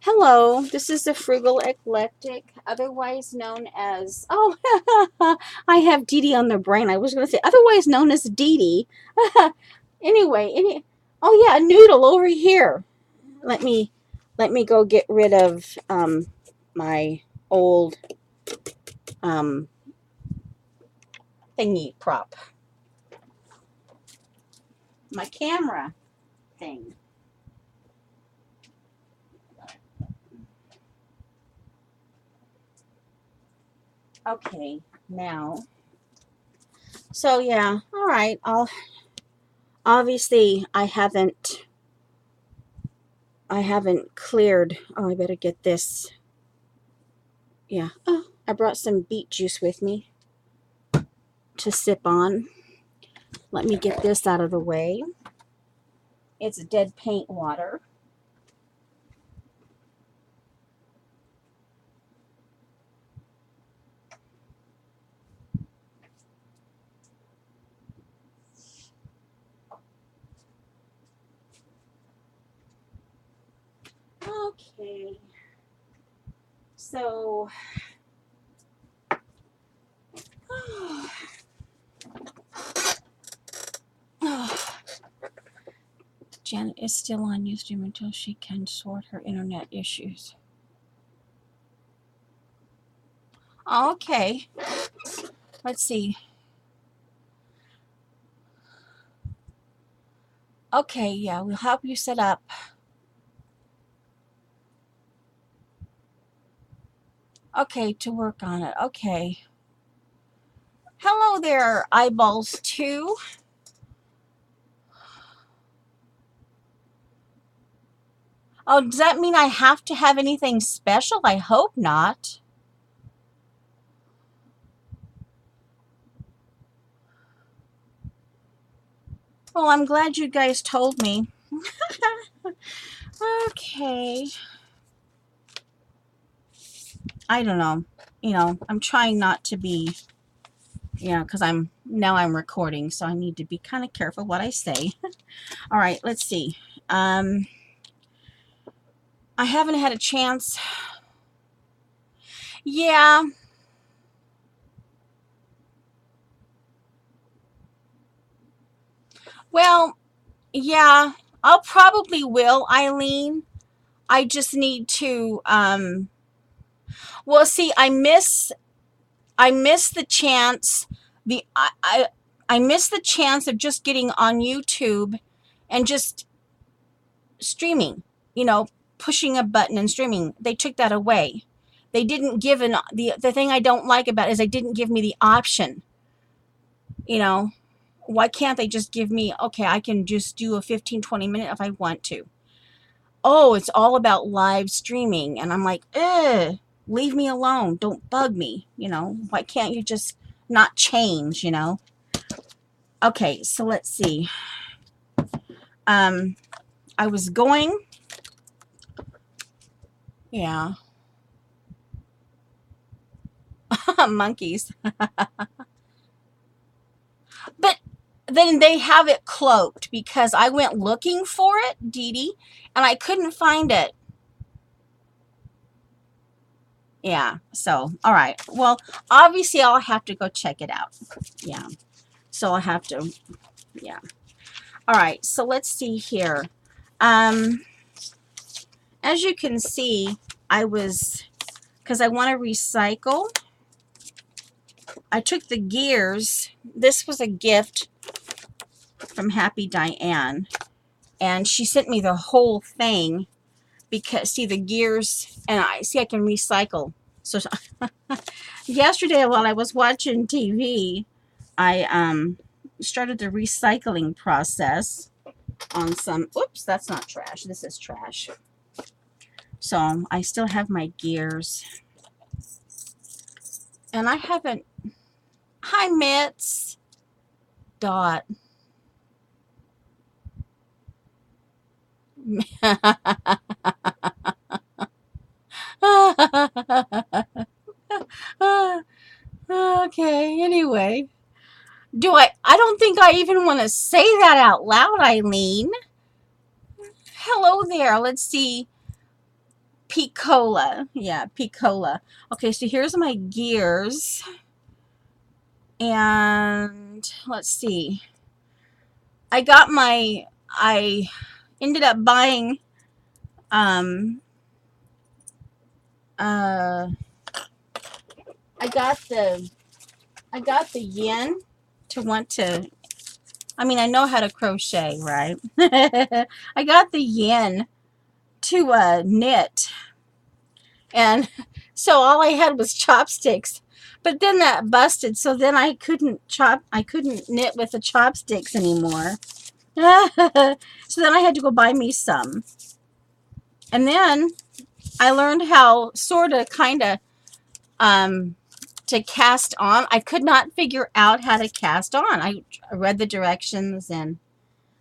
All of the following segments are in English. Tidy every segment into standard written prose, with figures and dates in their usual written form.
Hello, this is the Frugal Eclectic, otherwise known as, I have Dee Dee on the brain. I was going to say, otherwise known as Dee Dee. Oh yeah, a noodle over here. Let me, let me go get rid of, my old, um, thingy prop. My camera thing. Okay, now. So yeah, all right, obviously I haven't cleared. Oh, I better get this. Yeah. Oh, I brought some beet juice with me to sip on. Let me get this out of the way. It's dead paint water. Okay. So, Janet is still on Ustream until she can sort her internet issues. Okay. Let's see. Okay, yeah, we'll help you set up. Okay, to work on it. Okay. Hello there, eyeballs 2. Oh, does that mean I have to have anything special? I hope not. Well, I'm glad you guys told me. Okay. I don't know. I'm trying not to be, because I'm recording, so I need to be kind of careful what I say. All right, let's see. I haven't had a chance. Yeah. Well, yeah, I'll probably will, Eileen. I just need to, well, see, I miss the chance. I miss the chance of just getting on YouTube and just streaming, you know, pushing a button and streaming. They took that away. They didn't give the thing I don't like about it is they didn't give me the option. You know, why can't they just give me, okay, I can just do a 15-20 minute if I want to. Oh, it's all about live streaming. And I'm like, leave me alone. Don't bug me. Why can't you just not change? Okay, so let's see. I was going, yeah, monkeys. But then they have it cloaked because I went looking for it, Dee Dee, and I couldn't find it. Yeah, so, all right. Well, obviously I'll have to go check it out. Yeah, so I'll have to, yeah. All right, so let's see here. As you can see, because I want to recycle, I took the gears. This was a gift from Happy Diane, and she sent me the whole thing because, see, the gears, and I can recycle. So yesterday while I was watching TV, I started the recycling process on some, oops, that's not trash. This is trash. So I still have my gears. And I haven't, hi Mitts, Dot. Okay, anyway. I don't think I even want to say that out loud, Eileen. Hello there. Let's see. Piccola. Yeah, Piccola. Okay, so here's my gears. And let's see. I ended up buying um uh I got the yen to want to, I mean, I know how to crochet, right? I got the yen to knit, and so all I had was chopsticks. But then that busted, so then I couldn't knit with the chopsticks anymore. So then I had to go buy me some. And then I learned how sort of kind of um to cast on. I could not figure out how to cast on. I read the directions and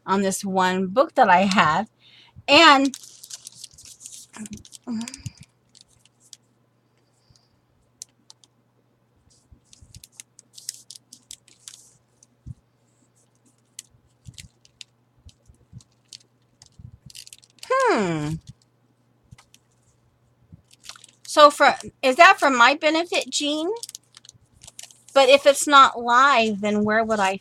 on this one book that I have, and hmm. So is that for my benefit, Jean? But if it's not live, then where would I'd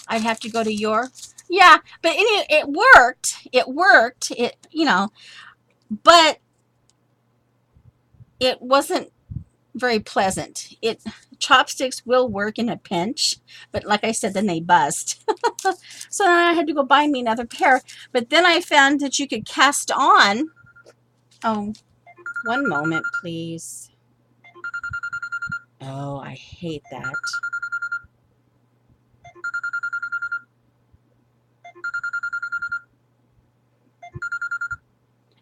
have to go to your, yeah, but it worked. It worked. But it wasn't very pleasant. Chopsticks will work in a pinch, but like I said, then they bust. So then I had to go buy me another pair. But then I found that you could cast on. Oh, one moment, please. Oh, I hate that.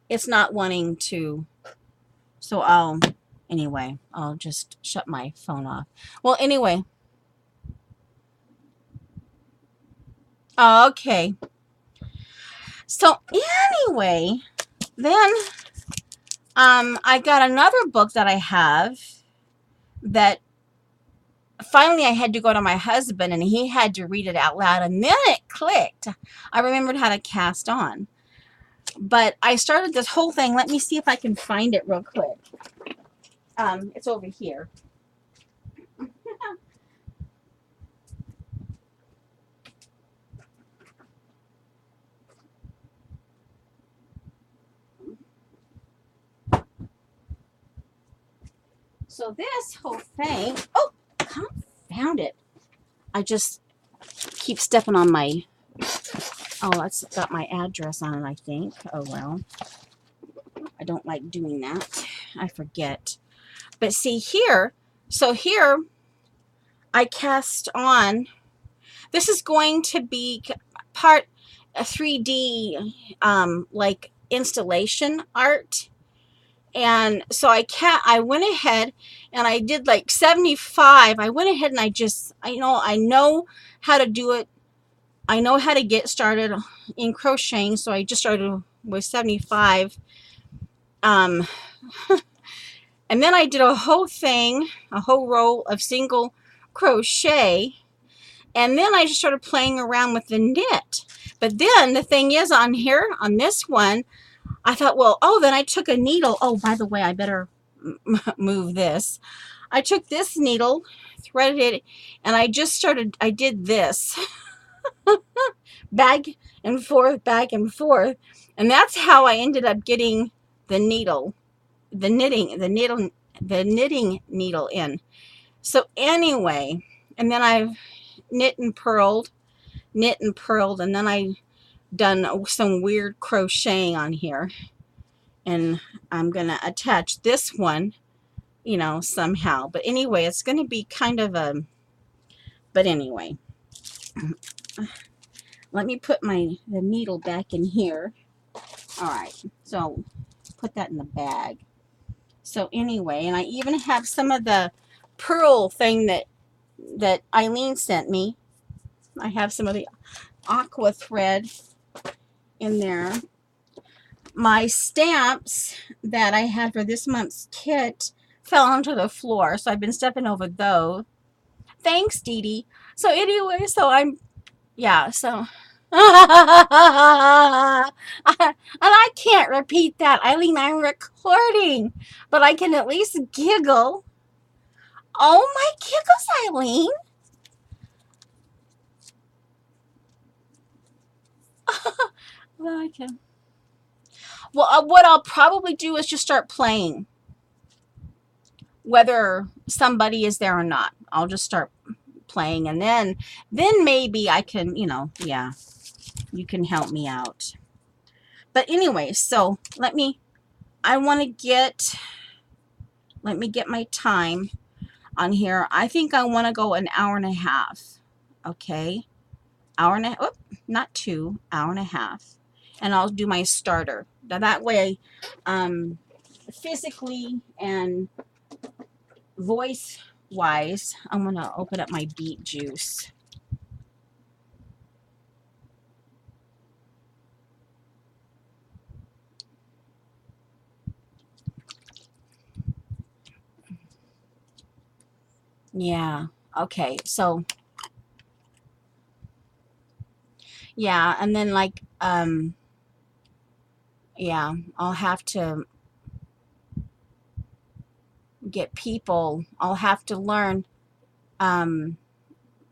It's not wanting to. So I'll just shut my phone off. Well, anyway. Okay. So anyway, then I got another book that I have that finally I had to go to my husband and he had to read it out loud, and then it clicked. I remembered how to cast on. But I started this whole thing. Let me see if I can find it real quick. It's over here. So this whole thing, oh, confound it. I just keep stepping on my, oh, that's got my address on it, I think. Oh, well. I don't like doing that. I forget. But see here, so here I cast on, this is going to be part a 3D like installation art. And so I went ahead and I did like 75. I went ahead and I know how to do it. I know how to get started in crocheting. So I just started with 75. And then I did a whole row of single crochet. And then I just started playing around with the knit. But then the thing is, on here, on this one, I thought, well, then I took a needle. Oh, by the way, I better move this. I took this needle, threaded it, and I did this. Back and forth, back and forth. And that's how I ended up getting the knitting needle in. So anyway, and then I've knit and purled, and then I done some weird crocheting on here, and I'm gonna attach this one, somehow. But anyway, it's gonna be kind of but anyway, let me put the needle back in here. All right, so put that in the bag. So anyway, and I even have some of the pearl thing that Eileen sent me. I have some of the aqua thread in there. My stamps that I had for this month's kit fell onto the floor, so I've been stepping over those. Thanks, Dee Dee. So anyway, so And I can't repeat that, Eileen. I'm recording, but I can at least giggle. Oh my giggles, Eileen. Well, I can. Well, what I'll probably do is just start playing, whether somebody is there or not. I'll just start playing, and then maybe I can, yeah, you can help me out. But anyway, so I want to let me get my time on here. I think I want to go an hour and a half. Okay. Hour and a, oh, not 2 hour and a half. And I'll do my starter. Now that way, physically and voice wise, I'm going to open up my beet juice. Yeah. Okay. So, yeah. And then yeah, I'll have to get people, I'll have to learn, um,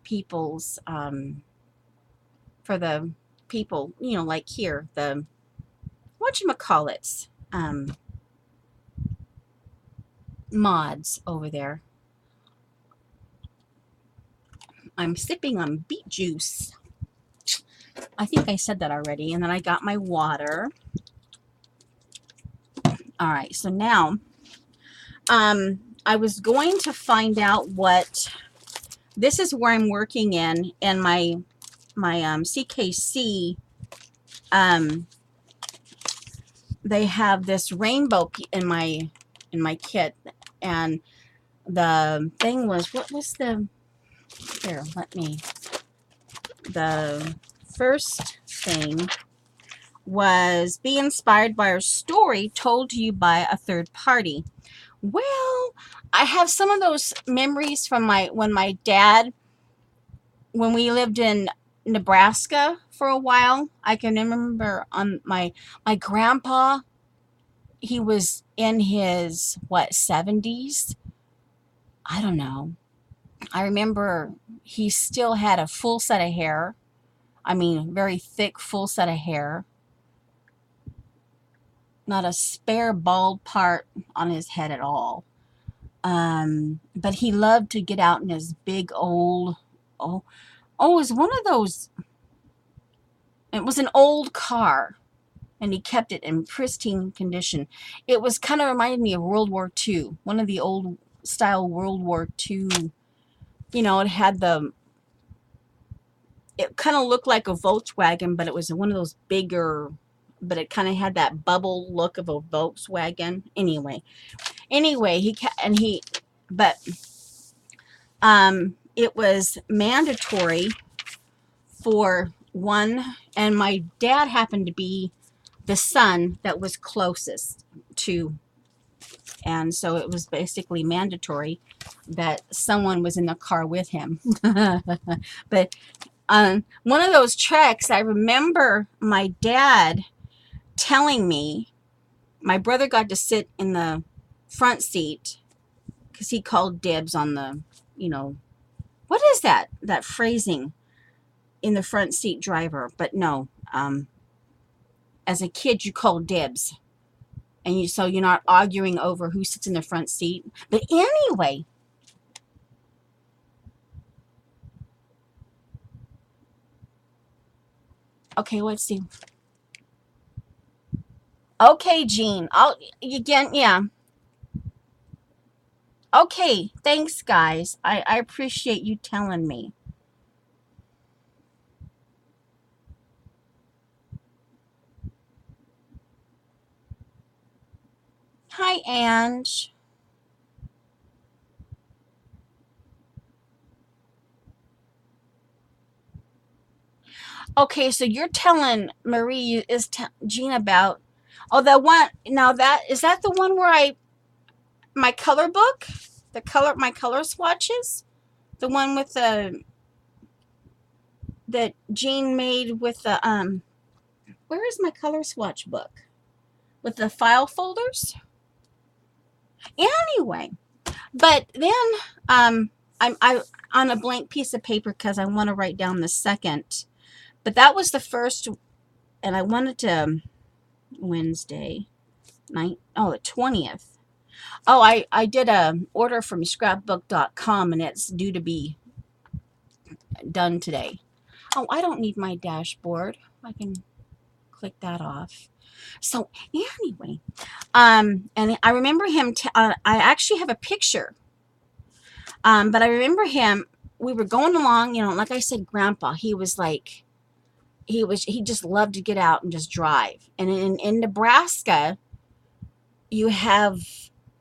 people's, for the people, like here, the, whatchamacallits, mods over there. I'm sipping on beet juice. I think I said that already. And then I got my water. All right. So now, I was going to find out what, this is where I'm working in, and my CKC, they have this rainbow in my kit, and the thing was, what was the, here, the first thing was, be inspired by a story told to you by a third party. Well, I have some of those memories from when we lived in Nebraska for a while. I can remember on my grandpa, he was in his, what, 70s? I don't know. I remember he still had a full set of hair. I mean, very thick, full set of hair. Not a spare bald part on his head at all. But he loved to get out in his big old, oh, it was one of those, it was an old car, and he kept it in pristine condition. It was kind of reminded me of World War II, one of the old style World War II. It had it kind of looked like a Volkswagen, but it was one of those bigger, but it kind of had that bubble look of a Volkswagen. Anyway, but it was mandatory for one, and my dad happened to be the son that was closest to, and so it was basically mandatory that someone was in the car with him. But one of those treks, I remember my dad telling me, my brother got to sit in the front seat because he called dibs on the, what is that phrasing, in the front seat driver? But no, as a kid, you call dibs, and so you're not arguing over who sits in the front seat. But anyway, okay, let's see. Okay, Jean. Again, yeah. Okay, thanks, guys. I appreciate you telling me. Hi, Ange. Okay, so you're telling Marie is Jean about, oh, that one. Now that is that the one where my color book, my color swatches, the one with the, that Jean made with the where is my color swatch book with the file folders? Anyway, but then I on a blank piece of paper because I want to write down the second. But that was the first, and I wanted to Wednesday night. Oh, the 20th. Oh, I did a order from scrapbook.com and it's due to be done today. Oh, I don't need my dashboard. I can click that off. So anyway, and I remember him. I actually have a picture. But I remember him. We were going along. You know, like I said, Grandpa. He was like, he just loved to get out and just drive. And in Nebraska, you have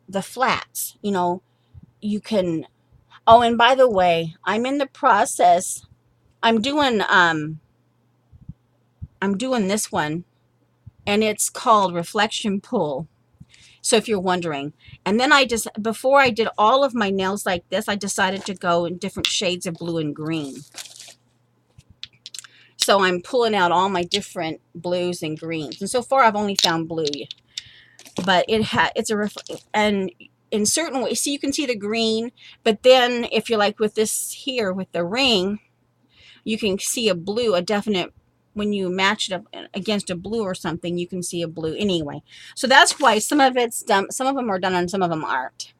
the flats. You know, you can. Oh, and by the way, I'm in the process. I'm doing this one, and it's called Reflection Pool. So if you're wondering, and then before I did all of my nails like this, I decided to go in different shades of blue and green. So I'm pulling out all my different blues and greens. And so far I've only found blue, but and in certain ways, see, you can see the green, but then if you're like with this here with the ring, you can see a blue, a definite, when you match it up against a blue or something, you can see a blue anyway. So that's why some of it's done, some of them are done and some of them aren't.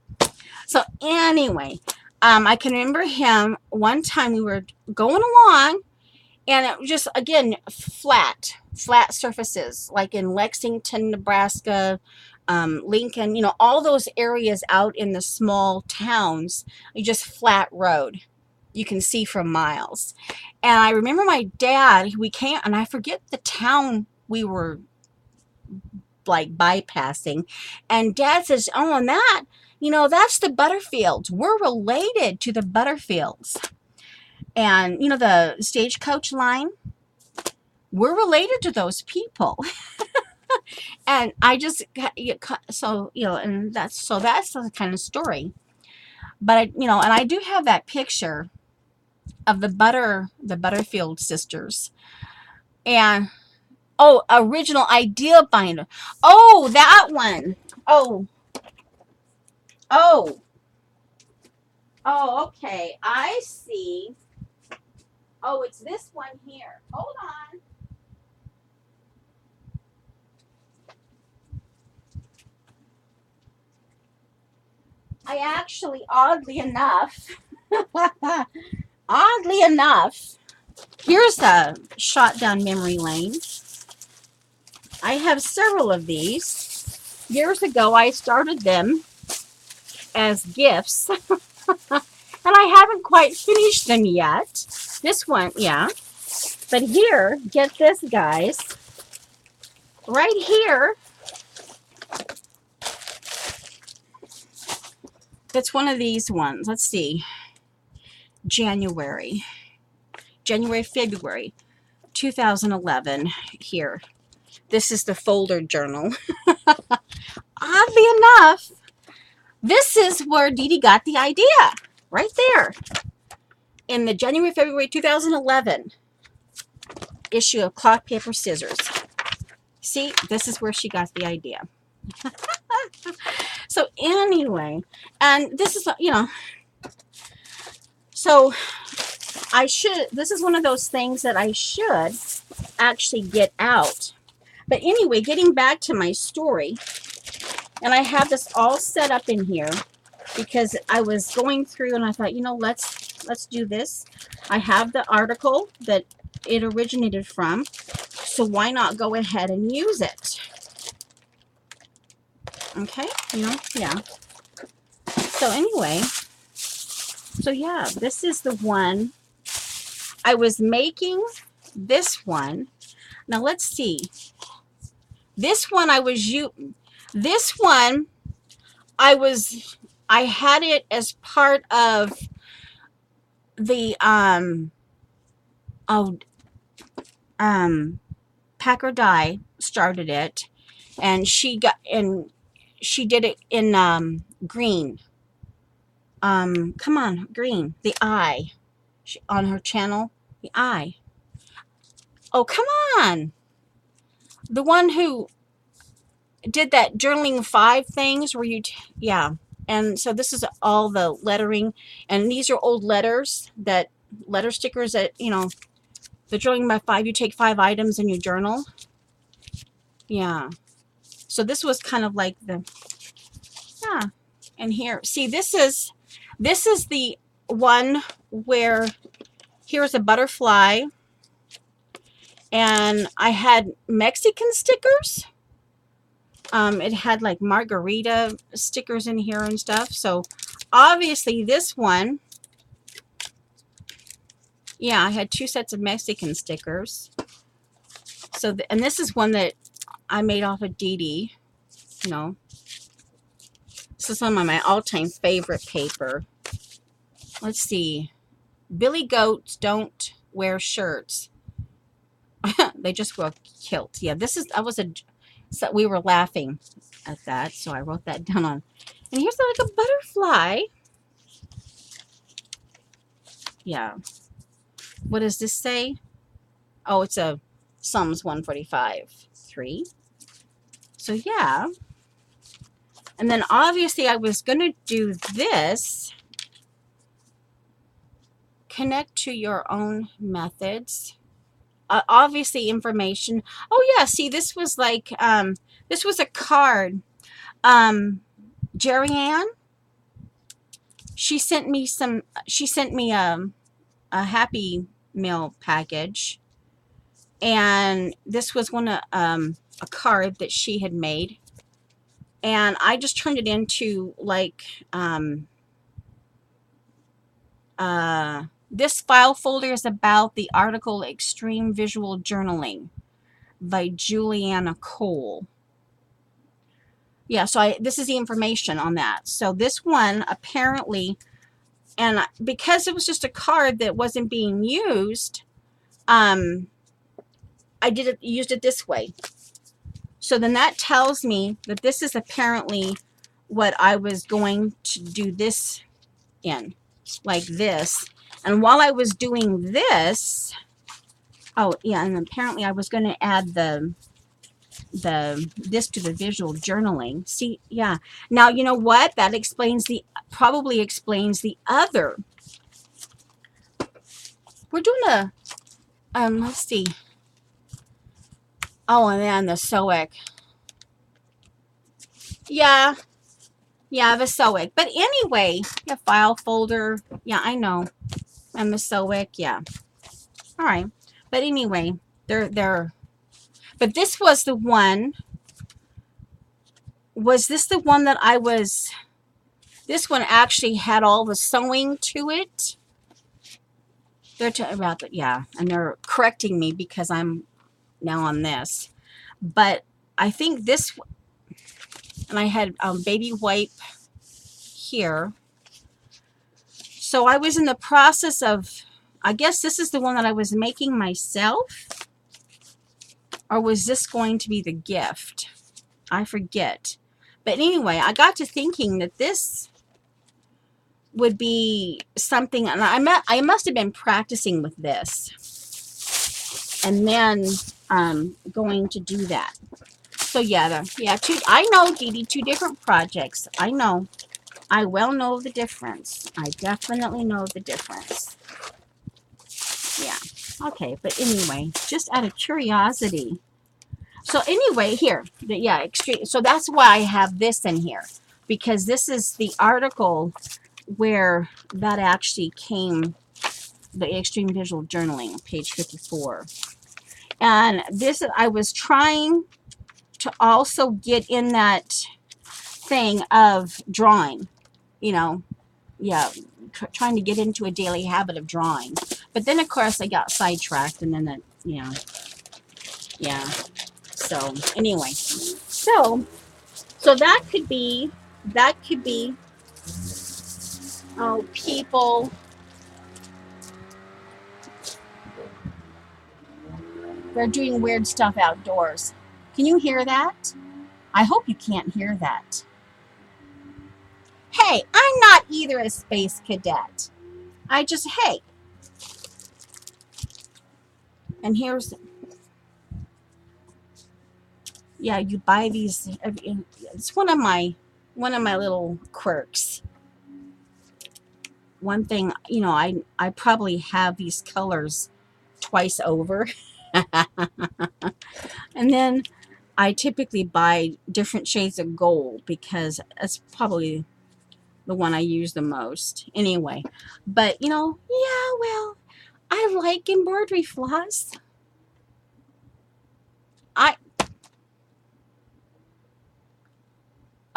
So anyway, I can remember him one time we were going along and it was just, again, flat surfaces, like in Lexington, Nebraska, Lincoln, you know, all those areas out in the small towns, just flat road. You can see for miles. And I remember my dad, we came, and I forget the town we were like bypassing. And Dad says, oh, and that, you know, that's the Butterfields. We're related to the Butterfields. And, you know, the stagecoach line, we're related to those people. And I just, so, you know, and that's the kind of story. But, you know, and I do have that picture of the Butterfield sisters. And, oh, original idea binder. Oh, that one. Oh, oh, okay. I see. Oh, it's this one here. Hold on. I actually, oddly enough, here's a shot down memory lane. I have several of these. Years ago, I started them as gifts, and I haven't quite finished them yet. This one, yeah. But here, get this, guys. Right here, it's one of these ones. Let's see. January, February 2011 here. This is the folder journal. Oddly enough, this is where Dee Dee got the idea. Right there. In the January, February 2011 issue of Clock, Paper, Scissors. See, this is where she got the idea. So anyway, and this is, you know, so this is one of those things that I should actually get out. But anyway, getting back to my story, and I have this all set up in here because I was going through and I thought, you know, let's do this. I have the article that it originated from, so why not go ahead and use it? Okay, you know, yeah. So anyway, so yeah, this is the one I was making. This one. Now let's see. This one I had it as part of the Packer Dye started it, and she did it in green. Come on, green. The eye on her channel. The eye. Oh, come on. The one who did that journaling 5 things where you, yeah. And so this is all the lettering. And these are old letters, that letter stickers that, you know, the journaling by 5, you take 5 items and you journal. Yeah. So this was kind of like the, yeah. And here, see, this is the one where here's a butterfly, and I had Mexican stickers. It had like margarita stickers in here and stuff. So obviously this one, yeah, I had 2 sets of Mexican stickers. So, and this is one that I made off of Dee Dee, you know. This is some of my all-time favorite paper. Let's see. Billy goats don't wear shirts. They just wear kilts. Yeah, this is, so we were laughing at that, so I wrote that down on. And here's like a butterfly. Yeah. What does this say? Oh, it's a Psalms 145:3. So yeah. And then obviously I was going to do this. Connect to your own methods. Obviously information. Oh yeah, see, this was like, this was a card. Jerry Ann, she sent me a Happy Meal package. And this was one of, a card that she had made. And I just turned it into like, this file folder is about the article Extreme Visual Journaling by Juliana Cole. Yeah, so this is the information on that. So this one apparently, and because it was just a card that wasn't being used, I used it this way. So then that tells me that this is apparently what I was going to do this in, like this. And while I was doing this, oh yeah, and apparently I was going to add this to the visual journaling. See, yeah. Now you know what? That probably explains the other. We're doing a let's see. Oh, and then the SOIC. Yeah. Yeah, the SOIC. But anyway, yeah, file folder. Yeah, I know. And the SOIC, yeah. All right. But anyway, but this was the one. Was this the one that this one actually had all the sewing to it? They're talking about that, yeah. And they're correcting me because I'm now on this. But I think this, and I had baby wipe here. So I was in the process of, I guess this is the one that I was making myself. Or was this going to be the gift? I forget. But anyway, I got to thinking that this would be something, and I must have been practicing with this. And then going to do that. So yeah, I know, Dee Dee, 2 different projects. I know. I well know the difference. I definitely know the difference. Yeah. Okay, but anyway, just out of curiosity. So anyway, here, yeah, extreme. So that's why I have this in here, because this is the article where that actually came, the Extreme Visual Journaling, page 54. And this, I was trying to also get in that thing of drawing, you know, yeah, trying to get into a daily habit of drawing. But then, of course, I got sidetracked, and then, yeah. So, anyway. So that could be, oh, people. They're doing weird stuff outdoors. Can you hear that? I hope you can't hear that. Hey, I'm not either a space cadet. Hey. And here's, Yeah, you buy these. It's one of my little quirks. One thing, I probably have these colors twice over, and then I typically buy different shades of gold because that's probably the one I use the most anyway. But yeah, well, I like embroidery floss. I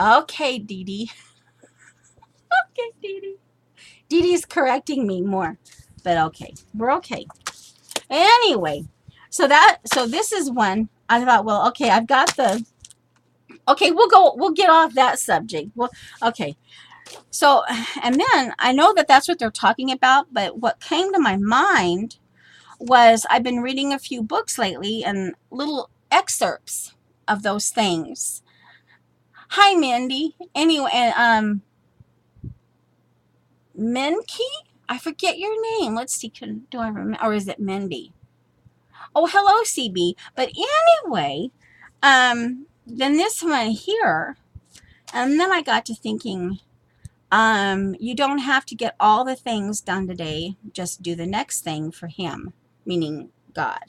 Okay, Dee Dee. Okay, Dee Dee. Dee Dee's correcting me more, but okay, we're okay. Anyway, so this is one I thought. Well, okay, I've got the. Okay, We'll get off that subject. Well, okay. So, and then I know that that's what they're talking about, but what came to my mind was I've been reading a few books lately and little excerpts of those things. Hi, Mindy. Anyway, Minky? I forget your name. Let's see. Do I remember? Or is it Mindy? Oh, hello, CB. But anyway, then this one here, and then I got to thinking, you don't have to get all the things done today. Just do the next thing for him, meaning God.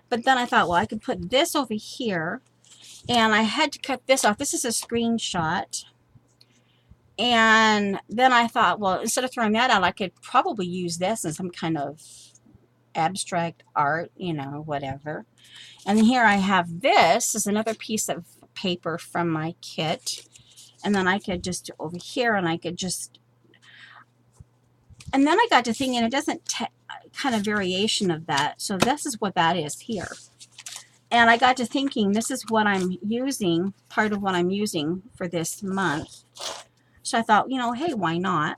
But then I thought, well, I could put this over here, and I had to cut this off. This is a screenshot. And then I thought, well, instead of throwing that out, I could probably use this in some kind of abstract art, whatever. And here I have this is another piece of paper from my kit. And then I could just over here, and I could just, and then I got to thinking, it doesn't kind of variation of that. So this is what that is here. And I got to thinking, this is what I'm using, part of what I'm using for this month. So I thought, hey, why not?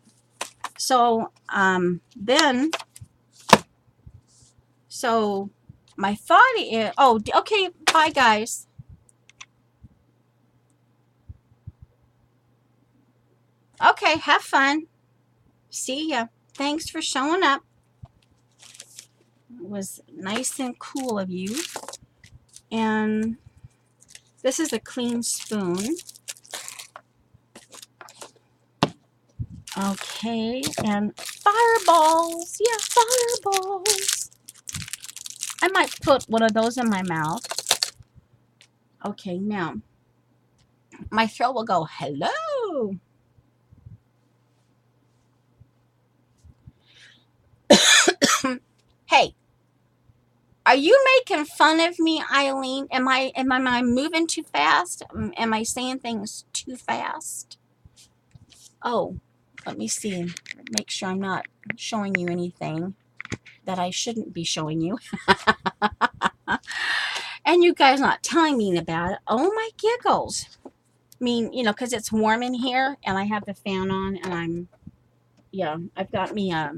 So so my thought is, oh, okay, bye, guys. Okay, have fun. See ya. Thanks for showing up. It was nice and cool of you. And this is a clean spoon. Okay, and fireballs. Yeah, fireballs. I might put one of those in my mouth. Okay, now my throat will go, hello. Hey, are you making fun of me, Eileen? Am I moving too fast? Am I saying things too fast? Oh, let me see. Make sure I'm not showing you anything that I shouldn't be showing you. And you guys not telling me about it. Oh my giggles. I mean, because it's warm in here and I have the fan on, and I've got me a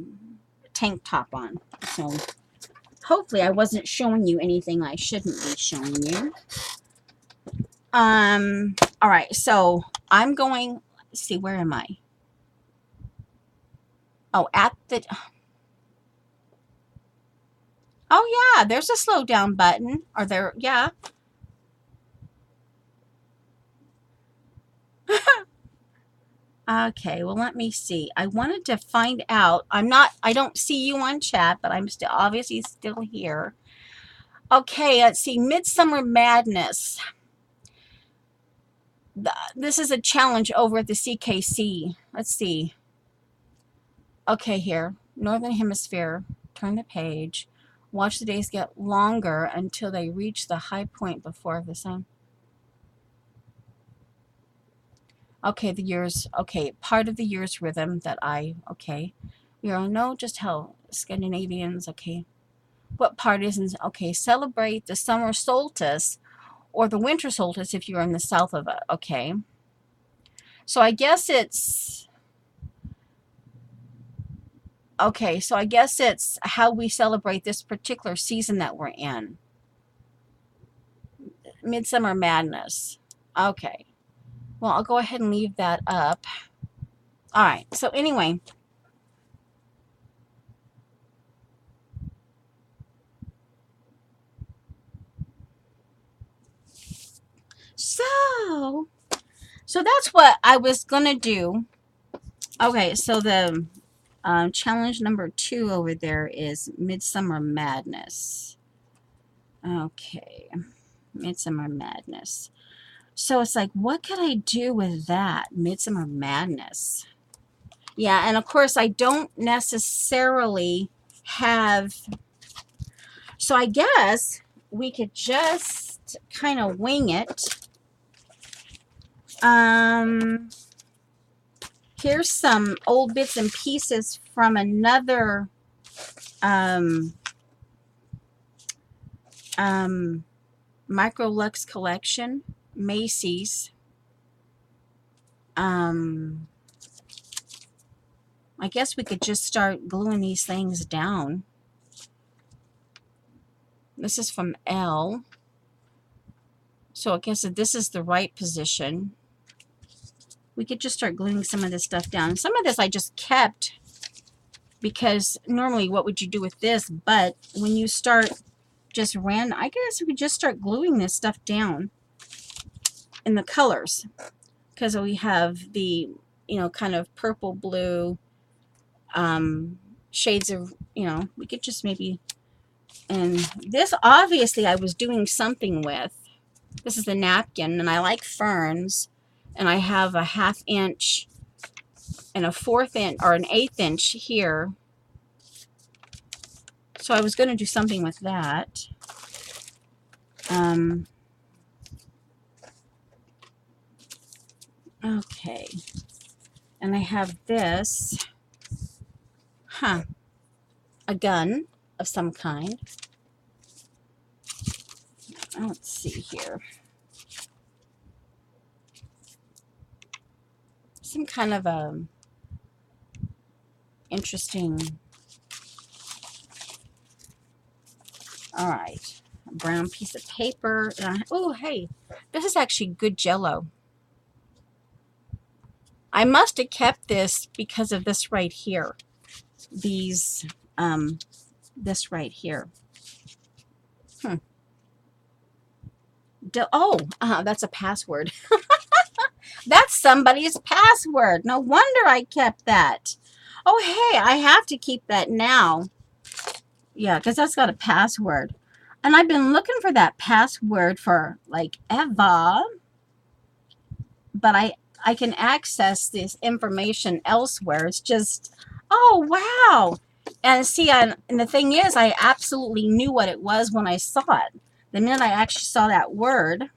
tank top on. So hopefully I wasn't showing you anything I shouldn't be showing you. All right, so I'm going, let's see, where am I? Oh, oh yeah, there's a slow down button. Or there, yeah. Okay, well, let me see. I wanted to find out. I don't see you on chat, but I'm still obviously still here. Okay, let's see. Midsummer Madness. This is a challenge over at the CKC. Let's see. Okay, here. Northern Hemisphere. Turn the page. Watch the days get longer until they reach the high point before the sun. Okay, part of the year's rhythm okay. We all know just how Scandinavians, okay. What part isn't, okay, celebrate the summer solstice or the winter solstice if you're in the south of it, okay. So I guess it's, okay, so I guess it's how we celebrate this particular season that we're in. Midsummer Madness. Okay. Well, I'll go ahead and leave that up. All right. So anyway, So that's what I was gonna do. Okay, so the challenge number 2 over there is Midsummer Madness. Okay, Midsummer Madness. So it's like, what could I do with that? Midsummer Madness. Yeah, and of course I don't necessarily have, so I guess we could just kind of wing it. Here's some old bits and pieces from another Microlux collection, Macy's. I guess we could just start gluing these things down. This is from L. So I guess that this is the right position. We could just start gluing some of this stuff down. Some of this I just kept because normally what would you do with this? But when you start just I guess we could just start gluing this stuff down in the colors. Because we have the, you know, kind of purple, blue, shades of, you know, we could just maybe, and this obviously I was doing something with. This is the napkin, and I like ferns, and I have a 1/2 inch and a 1/4 inch or an 1/8 inch here. So I was going to do something with that. Okay. And I have this, a gun of some kind. Let's see here. Some kind of a interesting, all right, a brown piece of paper. Oh, hey, this is actually good Jello. I must have kept this because of this right here. These, this right here. That's a password. That's somebody's password. No wonder I kept that. Oh, hey, I have to keep that now. Yeah, because that's got a password. And I've been looking for that password for like ever. But I can access this information elsewhere. It's just, oh, wow. And see, and the thing is, I absolutely knew what it was when I saw it. The minute I actually saw that word,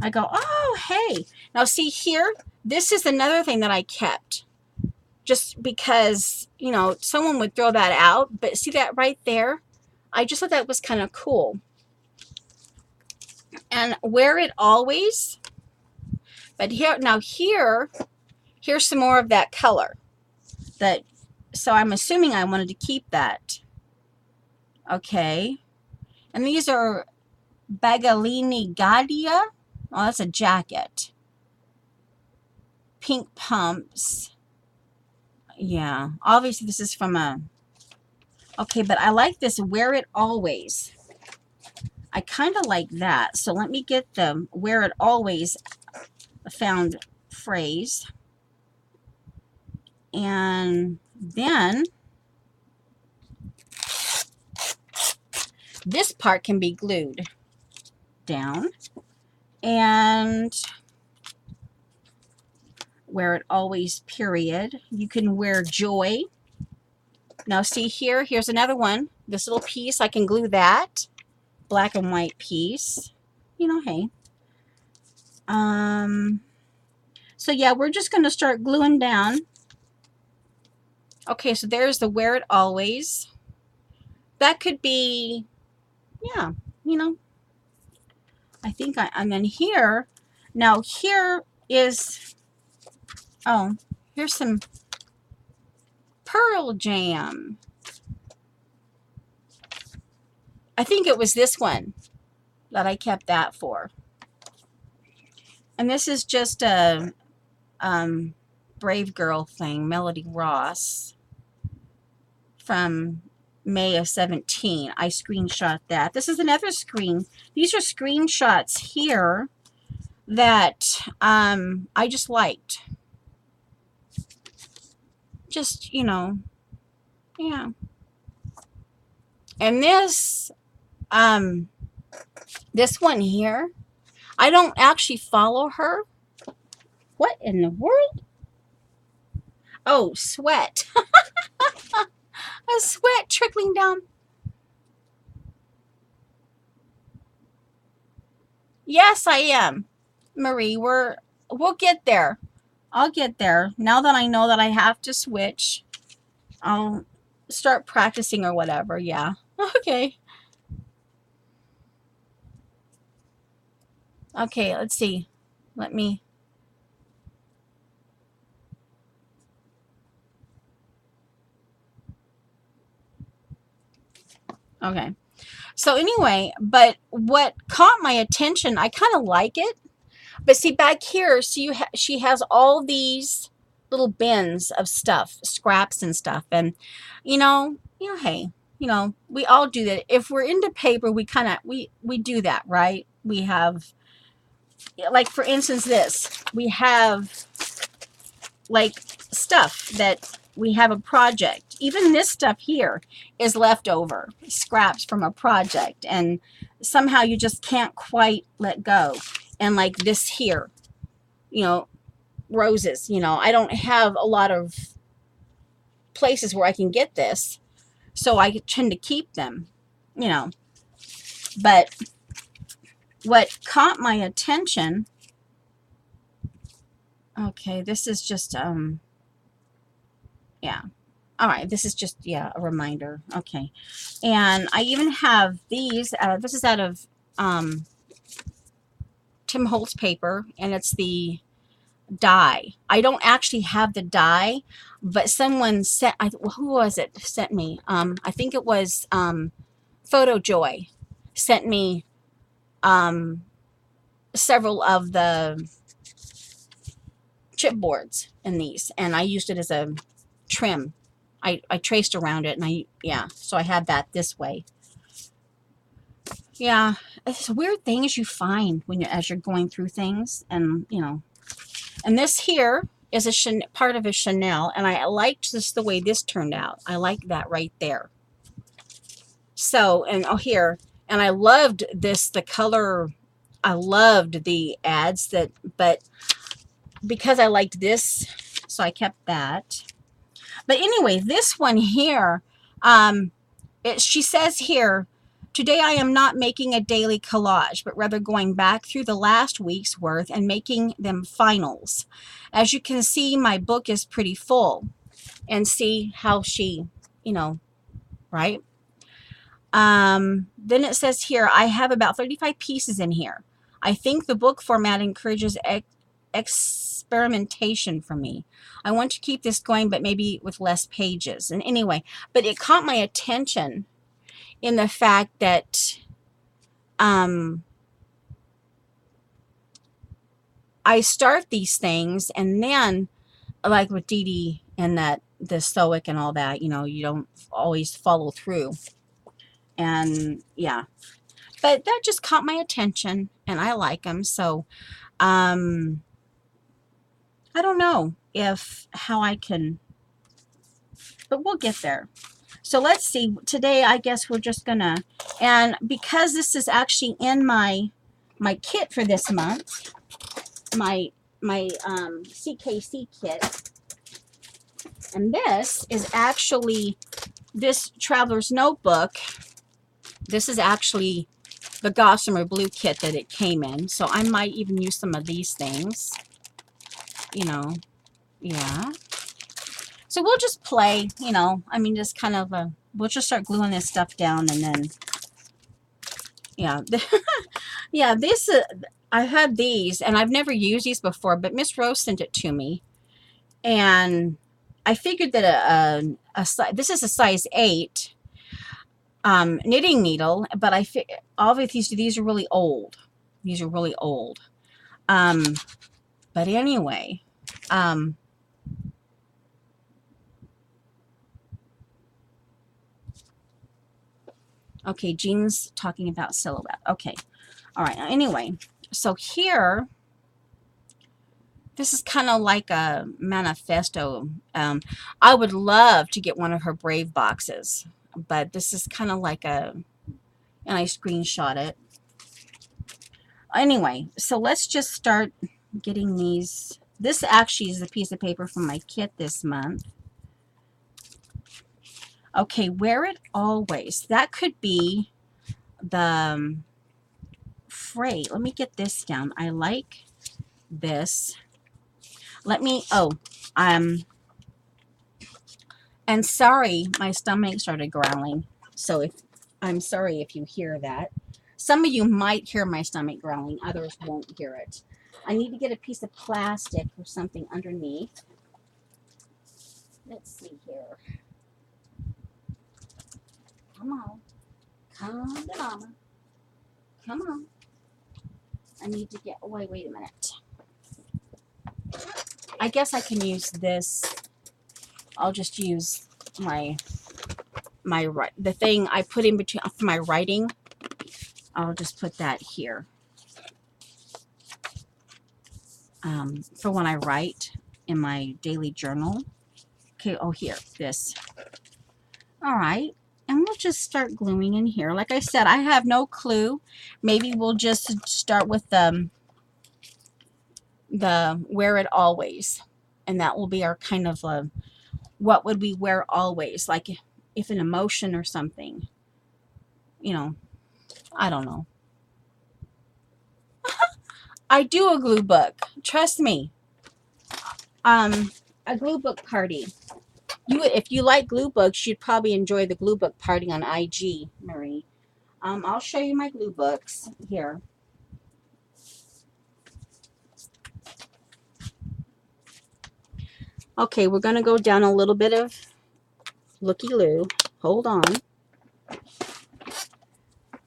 I go, oh, hey. Now, see here, this is another thing that I kept. Just because, you know, someone would throw that out. But see that right there? I just thought that was kind of cool. And wear it always. But here, now here's some more of that color. So I'm assuming I wanted to keep that. Okay. And these are Bagalini Gadia. Oh, that's a jacket. Pink pumps. Yeah. Obviously, this is from a... Okay, but I like this. Wear it always. I kind of like that. So let me get the wear it always found phrase. And then this part can be glued down. And wear it always, period. You can wear joy. Now see here, here's another one. This little piece, I can glue that. Black and white piece. You know, hey. So yeah, we're just going to start gluing down. Okay, so there's the wear it always. That could be, yeah, you know. I think and then here, now here is, oh, here's some Pearl Jam. I think it was this one that I kept that for. And this is just a Brave Girl thing, Melody Ross from May of 17. I screenshot that. This is another screen. These are screenshots here that I just liked. Just, you know, yeah. And this one here, I don't actually follow her. What in the world? Oh, sweat. A sweat trickling down. Yes, I am. Marie, we'll get there. I'll get there. Now that I know that I have to switch, I'll start practicing or whatever. Yeah. Okay. Okay, let's see. Let me. Okay. So anyway, but what caught my attention, I kind of like it. But see back here, so she has all these little bins of stuff, scraps and stuff, and hey, we all do that. If we're into paper, we kind of we do that, right? We have, like, for instance, this. We have like stuff that we have a project. Even this stuff here is leftover scraps from a project, and somehow you just can't quite let go. And like this here, roses, I don't have a lot of places where I can get this, so I tend to keep them, but what caught my attention, okay, this is just yeah, all right, this is just, yeah, a reminder. Okay, and I even have these. This is out of Tim Holtz paper, and it's the die. I don't actually have the die, but someone sent, who was it sent me? I think it was Photo Joy sent me several of the chipboards in these, and I used it as a trim. I traced around it, and so I had that this way. Yeah, it's weird things you find as you're going through things, and and this here is part of a Chanel, and I liked the way this turned out. I like that right there. So, and here, and I loved this, the color. I loved the ads but because I liked this, so I kept that. But anyway, this one here, she says here, today I am not making a daily collage, but rather going back through the last week's worth and making them finals. As you can see, my book is pretty full. And see how she, right? Then it says here, I have about 35 pieces in here. I think the book format encourages experimentation for me. I want to keep this going, but maybe with less pages. And anyway, but it caught my attention in the fact that I start these things, and then, like with Dee Dee and the stoic and all that, you don't always follow through. And yeah, but that just caught my attention, and I like them. So I don't know how I can, but we'll get there. So let's see. Today, I guess we're just gonna, and because this is actually in my kit for this month, my CKC kit, and this is actually this Traveler's Notebook. This is actually the Gossamer Blue kit that it came in, so I might even use some of these things, yeah. So we'll just play, just kind of we'll just start gluing this stuff down, and then, yeah. Yeah, this, I had these, and I've never used these before, but Miss Rose sent it to me, and I figured that this is a size 8 knitting needle, but all of these are really old. These are really old. But anyway, Okay, Jean's talking about silhouette. Okay. All right. Anyway, so here, this is kind of like a manifesto. I would love to get one of her Brave boxes, but this is kind of like a, and I screenshot it. Anyway, so let's just start getting these. This actually is a piece of paper from my kit this month. Okay, wear it always. That could be the freight. Let me get this down. I like this. Let me, and sorry, my stomach started growling. So I'm sorry if you hear that. Some of you might hear my stomach growling, others won't hear it. I need to get a piece of plastic or something underneath. Let's see here. Come on. Come on, Mama. Come on. I need to get, oh, wait a minute. I guess I can use this. I'll just use the thing I put in between for my writing. I'll just put that here. For when I write in my daily journal. Okay, oh here, this. All right, and we'll just start gluing in here. Like I said, I have no clue. Maybe we'll just start with the wear it always. And that will be our kind of, what would we wear always? Like if an emotion or something, you know, I don't know. I do a glue book. Trust me. A glue book party. If you like glue books, you'd probably enjoy the glue book party on IG, Marie. I'll show you my glue books here. Okay, we're going to go down a little bit of looky-loo. Hold on.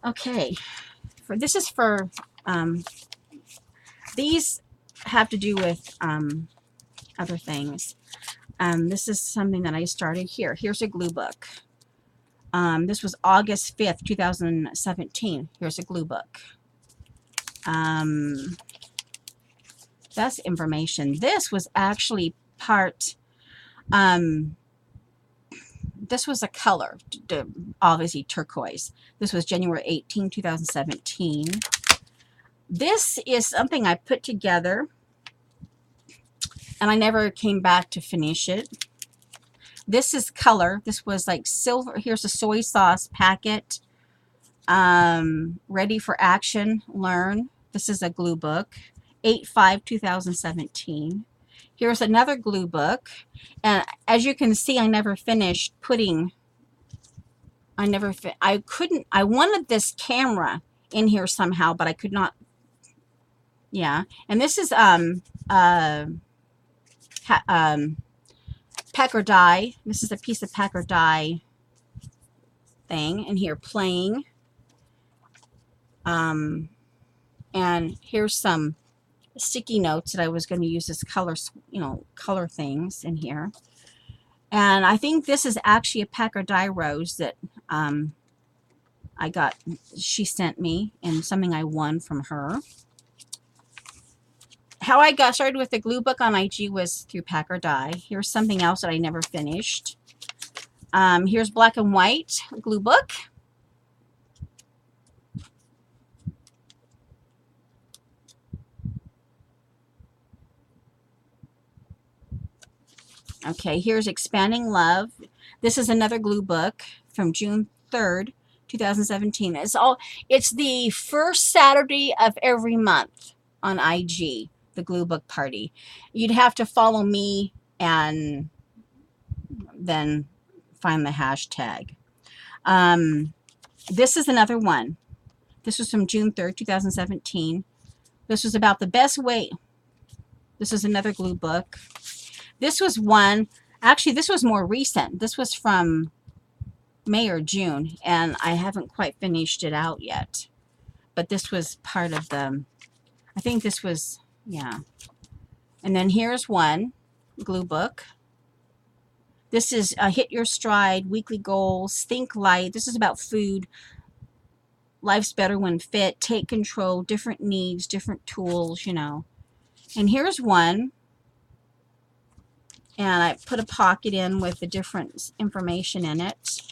Okay, this is for, these have to do with other things. This is something that I started here. Here's a glue book. This was August 5th, 2017. Here's a glue book. That's information. This was actually part, this was a color, obviously turquoise. This was January 18, 2017. This is something I put together, and I never came back to finish it. This is color. This was like silver. Here's a soy sauce packet. Ready for action, learn. This is a glue book. 8/5/2017. Here's another glue book. And as you can see, I never finished putting, I wanted this camera in here somehow, but I could not. Yeah. And this is, Packer die. This is a piece of Packer die thing. And here, playing. And here's some sticky notes that I was going to use as color, color things in here. And I think this is actually a Packer die rose that she sent me, and something I won from her. How I got started with the glue book on IG was through Packer die. Here's something else that I never finished. Here's black and white glue book. Okay, here's Expanding Love. This is another glue book from June 3rd, 2017. It's the first Saturday of every month on IG, the glue book party. You'd have to follow me and then find the hashtag. This is another one. This was from June 3rd, 2017. This was about the best way. This is another glue book. This was one, actually this was more recent. This was from May or June, and I haven't quite finished it out yet. But this was part of the, I think this was, yeah. And then here's one glue book. This is Hit Your Stride, Weekly Goals, Think Light. This is about food. life's better when fit, take control, different needs, different tools, you know. And here's one. And I put a pocket in with the different information in it.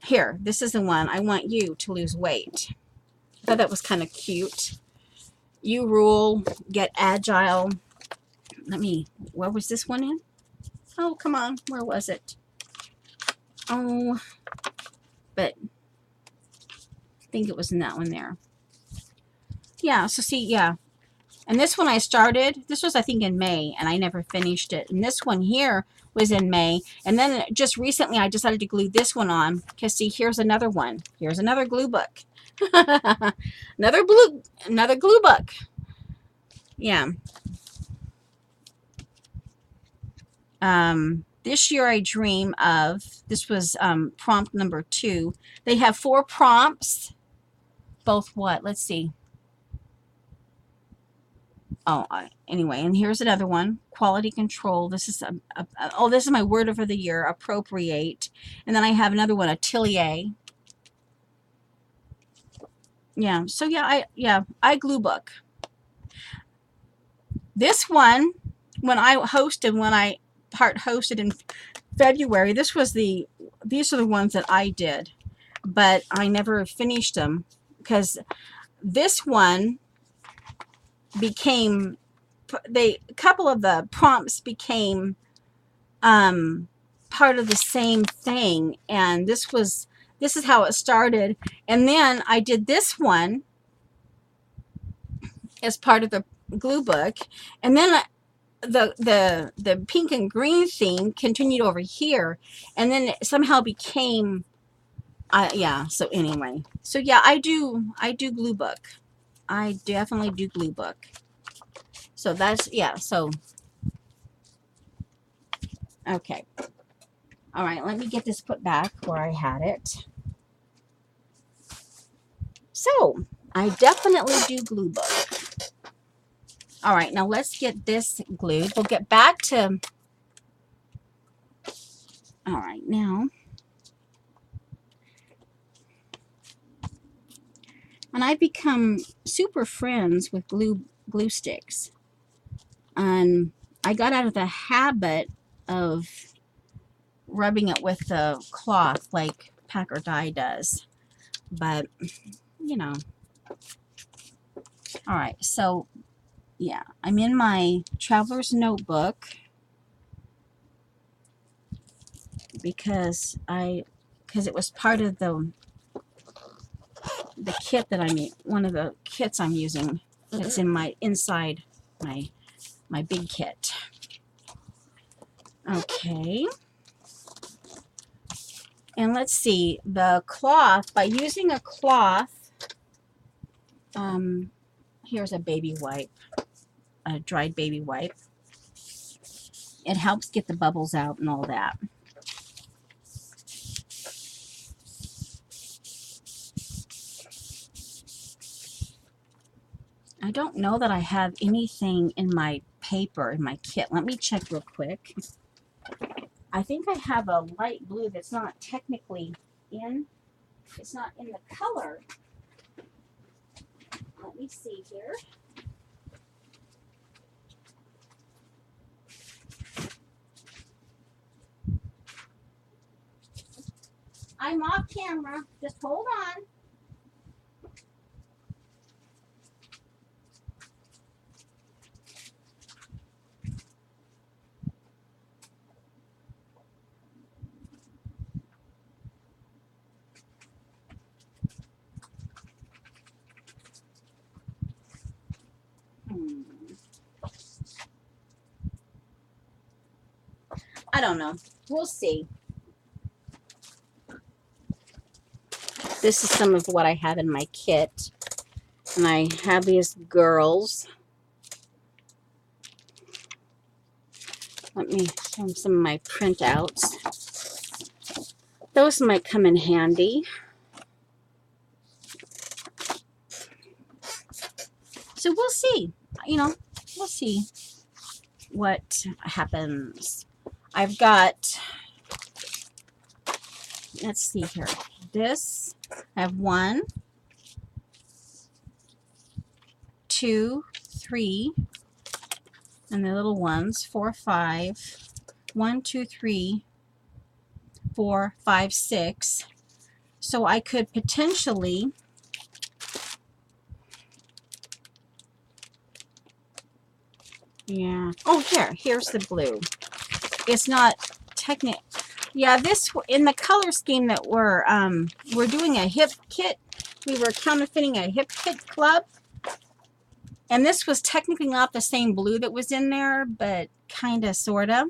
Here, this is the one. I want you to lose weight. I thought that was kind of cute. You rule, get agile. Where was this one in? Oh, come on. Where was it? Oh, but I think it was in that one there. Yeah, so see, yeah. And this one I started, this was I think in May, and I never finished it. And this one here was in May. And then just recently I decided to glue this one on. Because see, here's another one. Here's another glue book. another glue book. Yeah. This year I dream of, this was prompt number 2. They have 4 prompts. Both what? Let's see. Oh, anyway, and here's another one. Quality control. This is this is my word of the year. Appropriate. And then I have another one. Atelier. Yeah. So yeah, I glue book. This one, when I part hosted in February, these are the ones that I did, but I never finished them because this one became, a couple of the prompts became part of the same thing, and this is how it started. And then I did this one as part of the glue book, and then the pink and green theme continued over here, and then it somehow became yeah. So anyway, so yeah, I do glue book. I definitely do glue book. So that's, yeah, so okay. All right, let me get this put back where I had it. So I definitely do glue book. All right, now let's get this glued. We'll get back to, all right, now. And I've become super friends with glue sticks. And I got out of the habit of rubbing it with the cloth like Pack or Die does. But, you know. All right, so yeah, I'm in my traveler's notebook because it was part of the kit that one of the kits I'm using. It's inside my big kit. Okay. And let's see, the cloth, by using a cloth, here's a baby wipe, a dried baby wipe. It helps get the bubbles out and all that. I don't know that I have anything in my paper, in my kit. Let me check real quick. I think I have a light blue that's not technically in. It's not in the color. Let me see here. I'm off camera. Just hold on. I don't know. We'll see. This is some of what I have in my kit. And I have these girls. Let me show them some of my printouts. Those might come in handy. So we'll see. You know, we'll see what happens. I've got, let's see here. this. I have 1, 2, 3, and the little ones, 4, 5. 1, 2, 3, 4, 5, 6. So I could potentially Oh, here's the blue. It's not technic. Yeah, this in the color scheme that we're doing a hip kit. We were counterfeiting a hip kit club, and this was technically not the same blue that was in there, but kind of, sort of.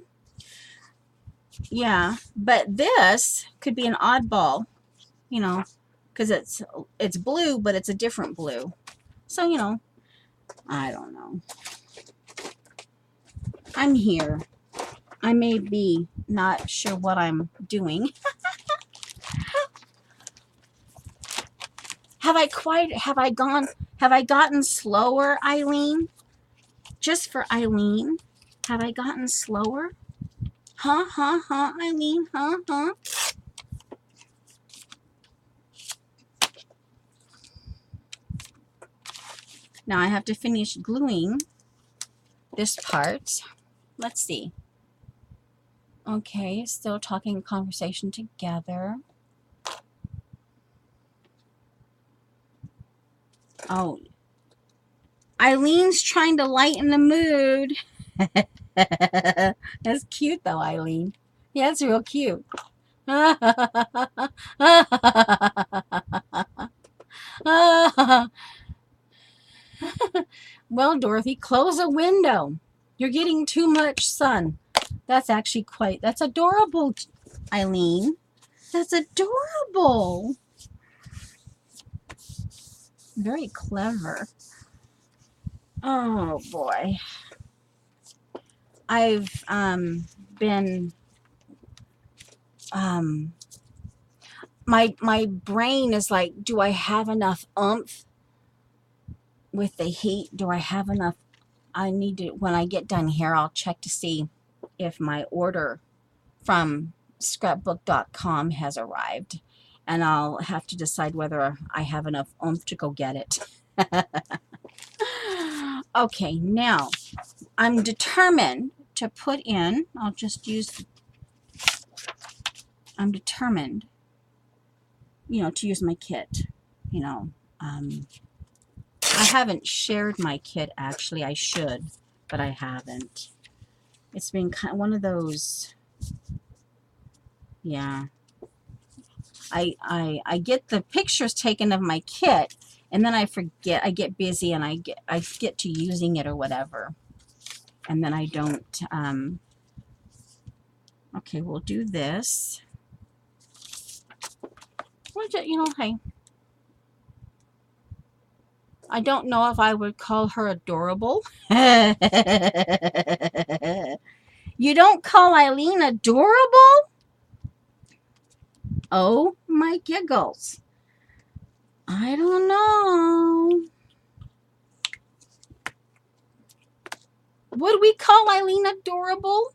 Yeah, but this could be an oddball, you know, because it's blue, but it's a different blue. So, you know, I don't know. I'm here. I may be not sure what I'm doing. Have I gotten slower, Eileen? Just for Eileen, have I gotten slower? Huh, Eileen, huh? Now I have to finish gluing this part. Let's see. Okay, still talking conversation together. Oh, Eileen's trying to lighten the mood. That's cute though, Eileen. Yeah, it's real cute. Well, Dorothy, close a window. You're getting too much sun. That's actually that's adorable, Eileen. That's adorable. Very clever. Oh, boy. I've been... my brain is like, do I have enough oomph with the heat? Do I have enough? I need to, when I get done here, I'll check to see if my order from scrapbook.com has arrived, and I'll have to decide whether I have enough oomph to go get it. Okay, now I'm determined to put in, I'm determined, to use my kit. I haven't shared my kit, actually. I should, but I haven't. It's been kind of one of those, yeah. I get the pictures taken of my kit, and then I forget. I get busy, and I get to using it or whatever, and then I don't. Okay, we'll do this. Hey. I don't know if I would call her adorable. You don't call Eileen adorable? Oh my giggles. I don't know. Would we call Eileen adorable?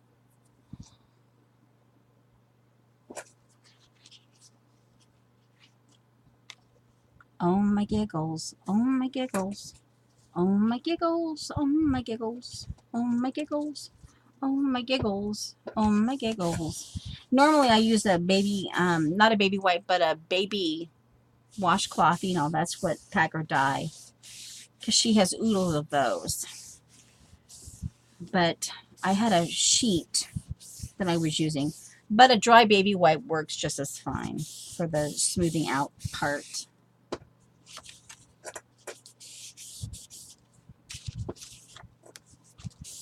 Oh my giggles. Oh my giggles. Oh my giggles. Oh my giggles. Oh my giggles. Oh my giggles. Oh my giggles. Normally I use a baby, not a baby wipe, but a baby washcloth. That's what Pack or Die, because she has oodles of those. But I had a sheet that I was using, but a dry baby wipe works just as fine for the smoothing out part.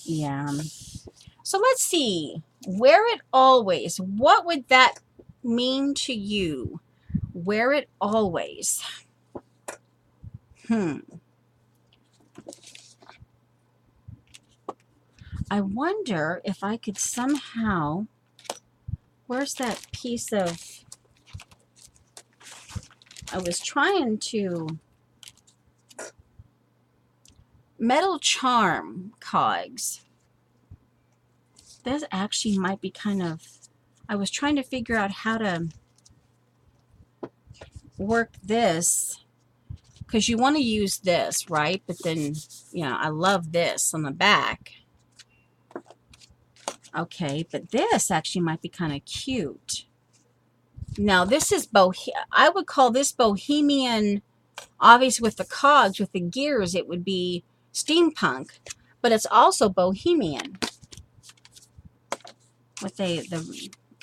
Yeah. So let's see. Wear it always. What would that mean to you? Wear it always. I wonder if I could somehow... Where's that piece of... I was trying to... Metal charm cogs. That actually might be kind of... I was trying to figure out how to work this, because you want to use this, right? But then, I love this on the back. Okay, but this actually might be kind of cute. Now, this is I would call this bohemian. Obviously, with the cogs, with the gears, it would be steampunk, but it's also bohemian.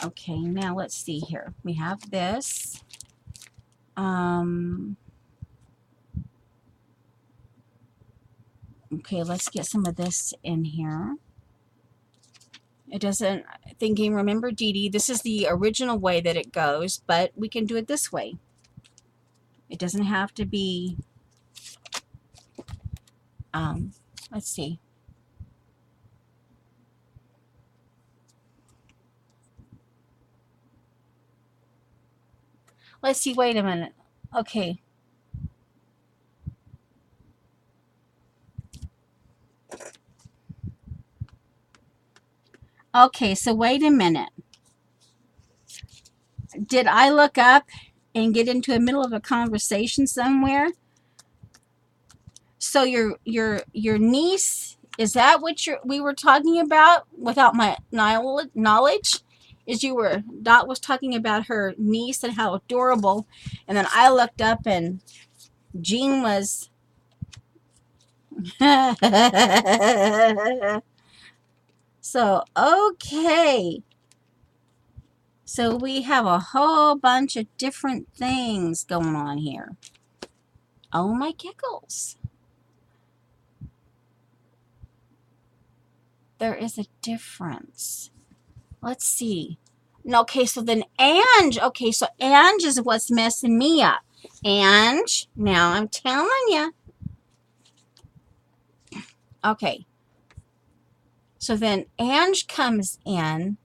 Okay, now let's see here. We have this. Okay, let's get some of this in here. It doesn't, thinking, remember, Dee Dee, this is the original way that it goes, but we can do it this way. It doesn't have to be, let's see. Let's see, wait a minute. Okay. Okay, so wait a minute. Did I look up and get into the middle of a conversation somewhere? So your niece, is that what we were talking about without my knowledge? Dot was talking about her niece and how adorable, and then I looked up and Jean was so okay. So we have a whole bunch of different things going on here. Oh my giggles. There is a difference. Let's see. Okay, so then Ange. Okay, so Ange is what's messing me up. Ange, now I'm telling you. Okay. So then Ange comes in.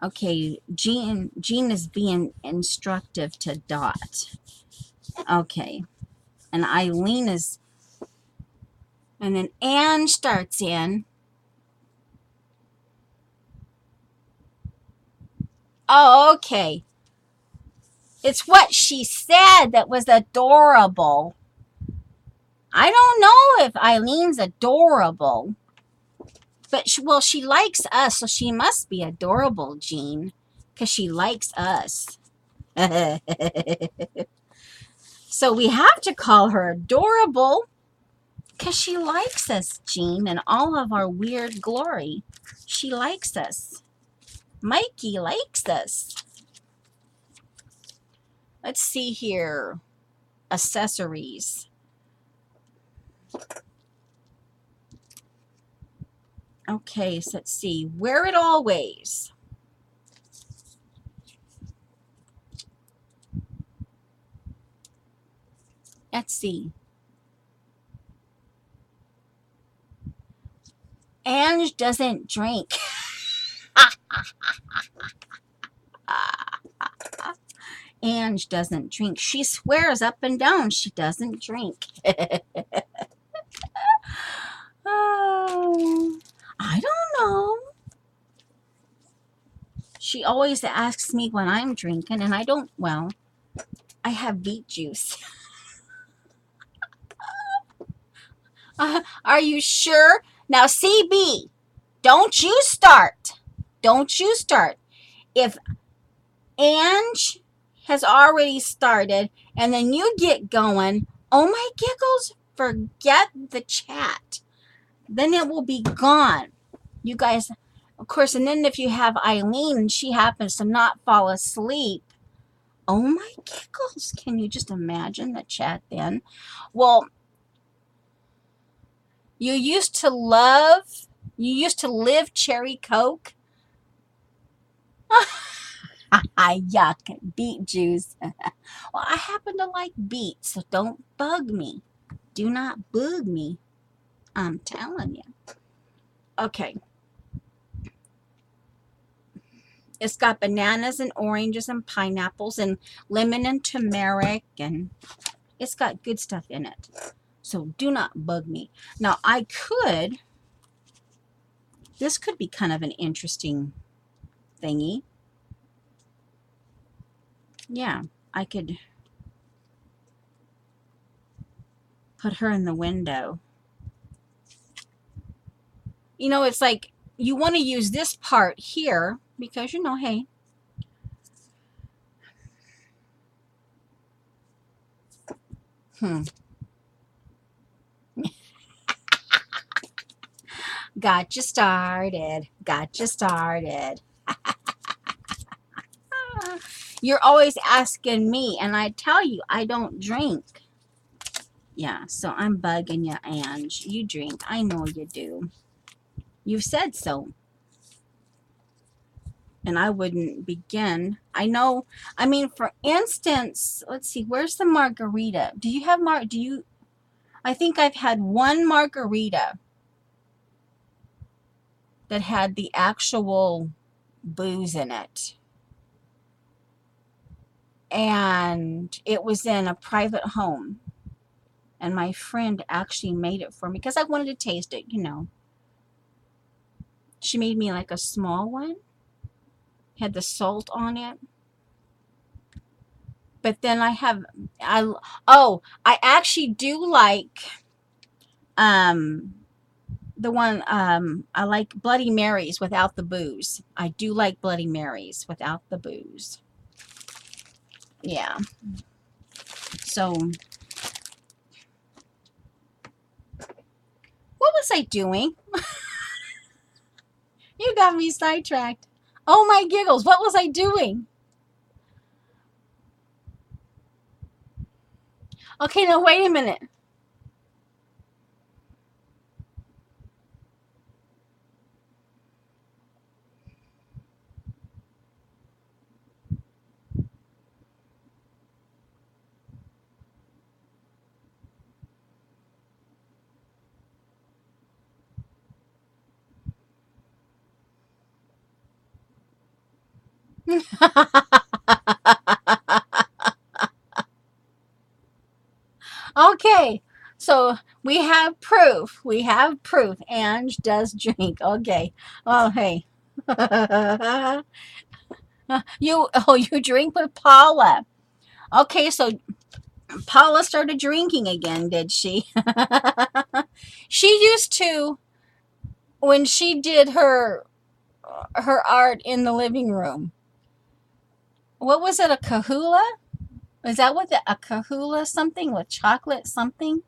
Okay, Jean is being instructive to Dot. Okay. And Eileen is, and then Anne starts in. Oh, okay. It's what she said that was adorable. I don't know if Eileen's adorable, but she likes us, so she must be adorable, Jean, because she likes us. So we have to call her adorable because she likes us, Jean, and all of our weird glory. She likes us. Mikey likes us. Let's see here. Accessories. Okay, so let's see. Wear it always. Let's see. Ange doesn't drink. Ange doesn't drink. She swears up and down she doesn't drink. Oh, I don't know. She always asks me when I'm drinking, and I don't, well, I have beet juice. Are you sure? Now, CB, don't you start. Don't you start. If Ange has already started and then you get going, oh my giggles, forget the chat. Then it will be gone. You guys, of course, and then if you have Eileen and she happens to not fall asleep, oh my giggles, can you just imagine the chat then? Well, you used to live Cherry Coke. Yuck, beet juice. Well, I happen to like beet, so don't bug me. Do not bug me. I'm telling you. Okay. It's got bananas and oranges and pineapples and lemon and turmeric, and it's got good stuff in it. So do not bug me. Now, I could This could be kind of an interesting thingy. Yeah, I could put her in the window. You know, it's like you want to use this part here because, you know, hey, hmm, got you started. Got you started. You're always asking me, and I tell you, I don't drink. Yeah, so I'm bugging you, Ange. You drink. I know you do. You've said so. And I wouldn't begin. I know. I mean, for instance, let's see, where's the margarita? Do you have do you? I think I've had one margarita that had the actual booze in it. And it was in a private home. And my friend actually made it for me because I wanted to taste it, you know. She made me like a small one, had the salt on it. But then I, I actually do like, um, the one, I like Bloody Marys without the booze. I do like Bloody Marys without the booze. Yeah. So, what was I doing? You got me sidetracked. Oh my giggles. What was I doing? Okay, now wait a minute. Okay, so we have proof. We have proof. Ange does drink. Okay. Well, hey. You drink with Paula. Okay, so Paula started drinking again, did she? She used to when she did her art in the living room. What was it? A kahula? Is that what a kahula something with chocolate something?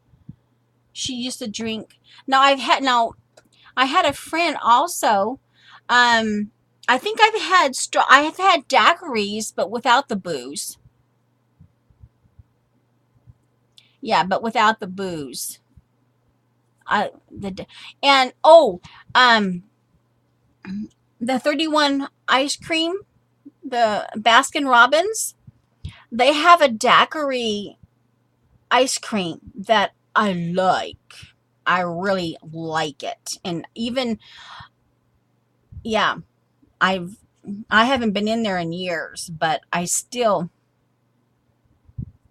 She used to drink. Now I had a friend also. Um, I think I've had daiquiris, but without the booze. Yeah, but without the booze. I the and oh, um, the 31 ice cream, the Baskin Robbins. They have a daiquiri ice cream that I like. I really like it, and even yeah, I've I haven't been in there in years, but I still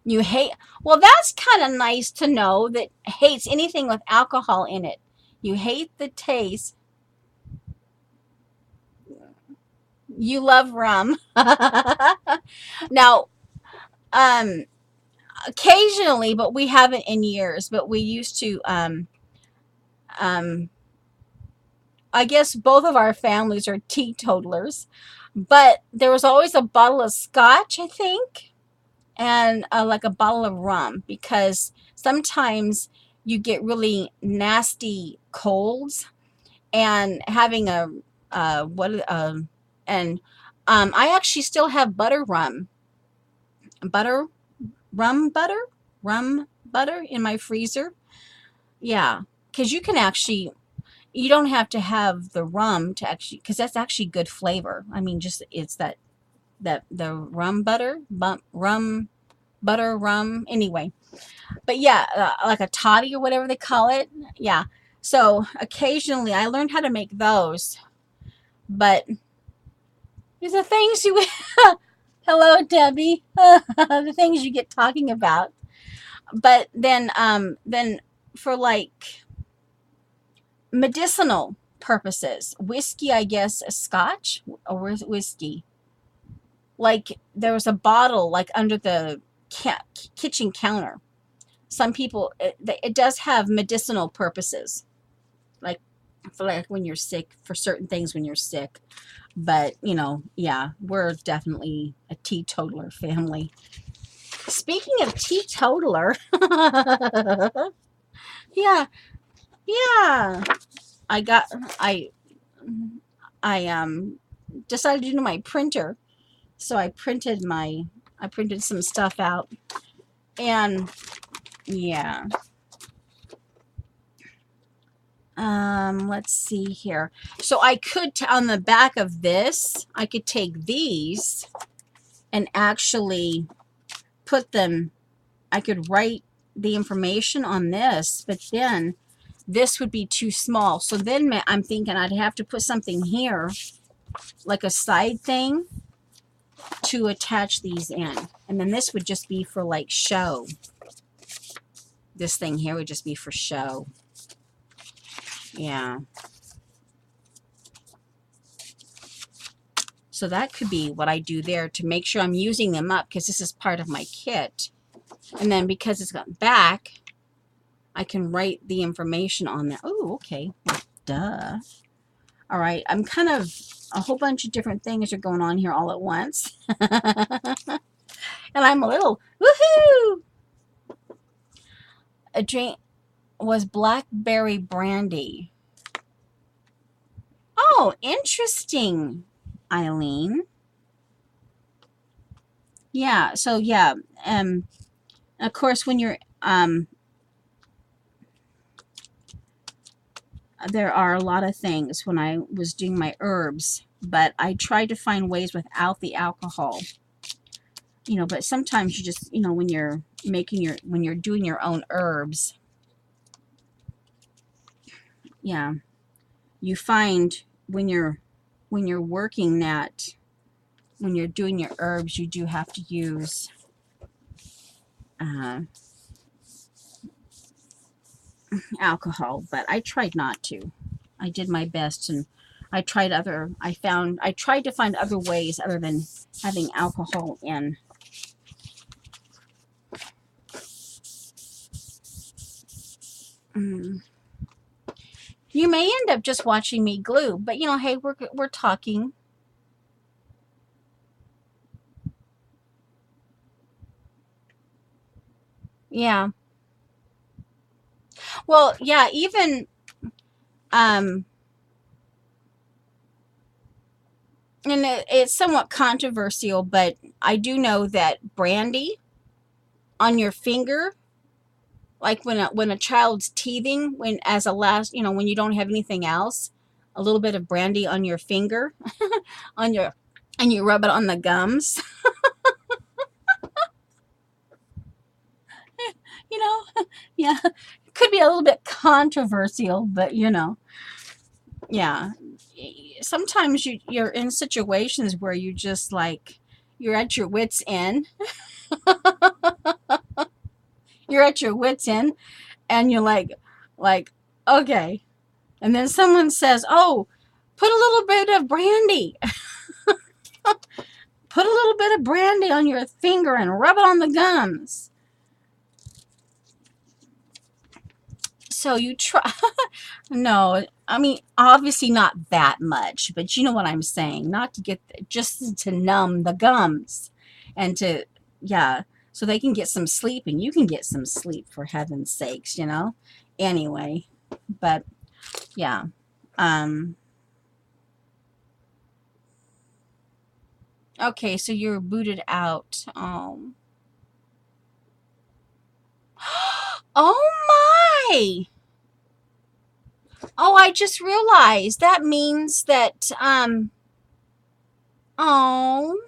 you hate. Well, that's kind of nice to know that hates anything with alcohol in it. You hate the taste. You love rum. Now, um, occasionally, but we haven't in years. But we used to. Um, I guess both of our families are teetotalers, but there was always a bottle of scotch, I think, and like a bottle of rum because sometimes you get really nasty colds and having a what and I actually still have butter rum butter in my freezer. Yeah, because you can actually you don't have to have the rum to actually because that's actually good flavor. I mean, just it's that the rum butter rum anyway. But yeah, like a toddy or whatever they call it. Yeah. So occasionally I learned how to make those, but these are things you. Hello, Debbie. The things you get talking about, but then for like medicinal purposes. Whiskey, I guess, a scotch or whiskey. Like there was a bottle like under the kitchen counter. Some people, it does have medicinal purposes, like for like when you're sick, for certain things when you're sick. But you know, yeah, we're definitely a teetotaler family. Speaking of teetotaler, yeah, yeah, I got I I decided to do my printer, so I printed some stuff out, and yeah. Let's see here. So I could, on the back of this, I could take these and actually put them, I could write the information on this, but then this would be too small. So then I'm thinking I'd have to put something here, like a side thing, to attach these in. And then this would just be for like show. This thing here would just be for show. Yeah. So that could be what I do there to make sure I'm using them up, because this is part of my kit. And then because it's got back, I can write the information on there. Oh, okay. Duh. All right. I'm kind of, a whole bunch of different things are going on here all at once. And I'm a little, woohoo! A drink was blackberry brandy. Oh, interesting, Eileen. Yeah, so yeah, of course when you're there are a lot of things when I was doing my herbs, but I tried to find ways without the alcohol. You know, but sometimes you just, you know, when you're making when you're doing your own herbs, yeah, you find when you're working that, when you're doing your herbs, you do have to use alcohol, but I tried not to. I did my best, and I tried to find other ways other than having alcohol in. You may end up just watching me glue, but you know, hey, we're talking. Yeah. Well, yeah, even and it's somewhat controversial, but I do know that brandy on your finger, like when a child's teething, when as a last, you know, when you don't have anything else, a little bit of brandy on your finger, on your, and you rub it on the gums. You know, yeah, it could be a little bit controversial, but you know, yeah. Sometimes you're in situations where you just like, you're at your wits end. You're at your wits end, and you're like, okay. And then someone says, oh, put a little bit of brandy. Put a little bit of brandy on your finger and rub it on the gums. So you try. No, I mean, obviously not that much, but you know what I'm saying. Not to get, just to numb the gums and to, yeah, so they can get some sleep and you can get some sleep, for heaven's sakes, you know? Anyway, but yeah. Okay, so you're booted out. Oh my! Oh, I just realized that means that, oh,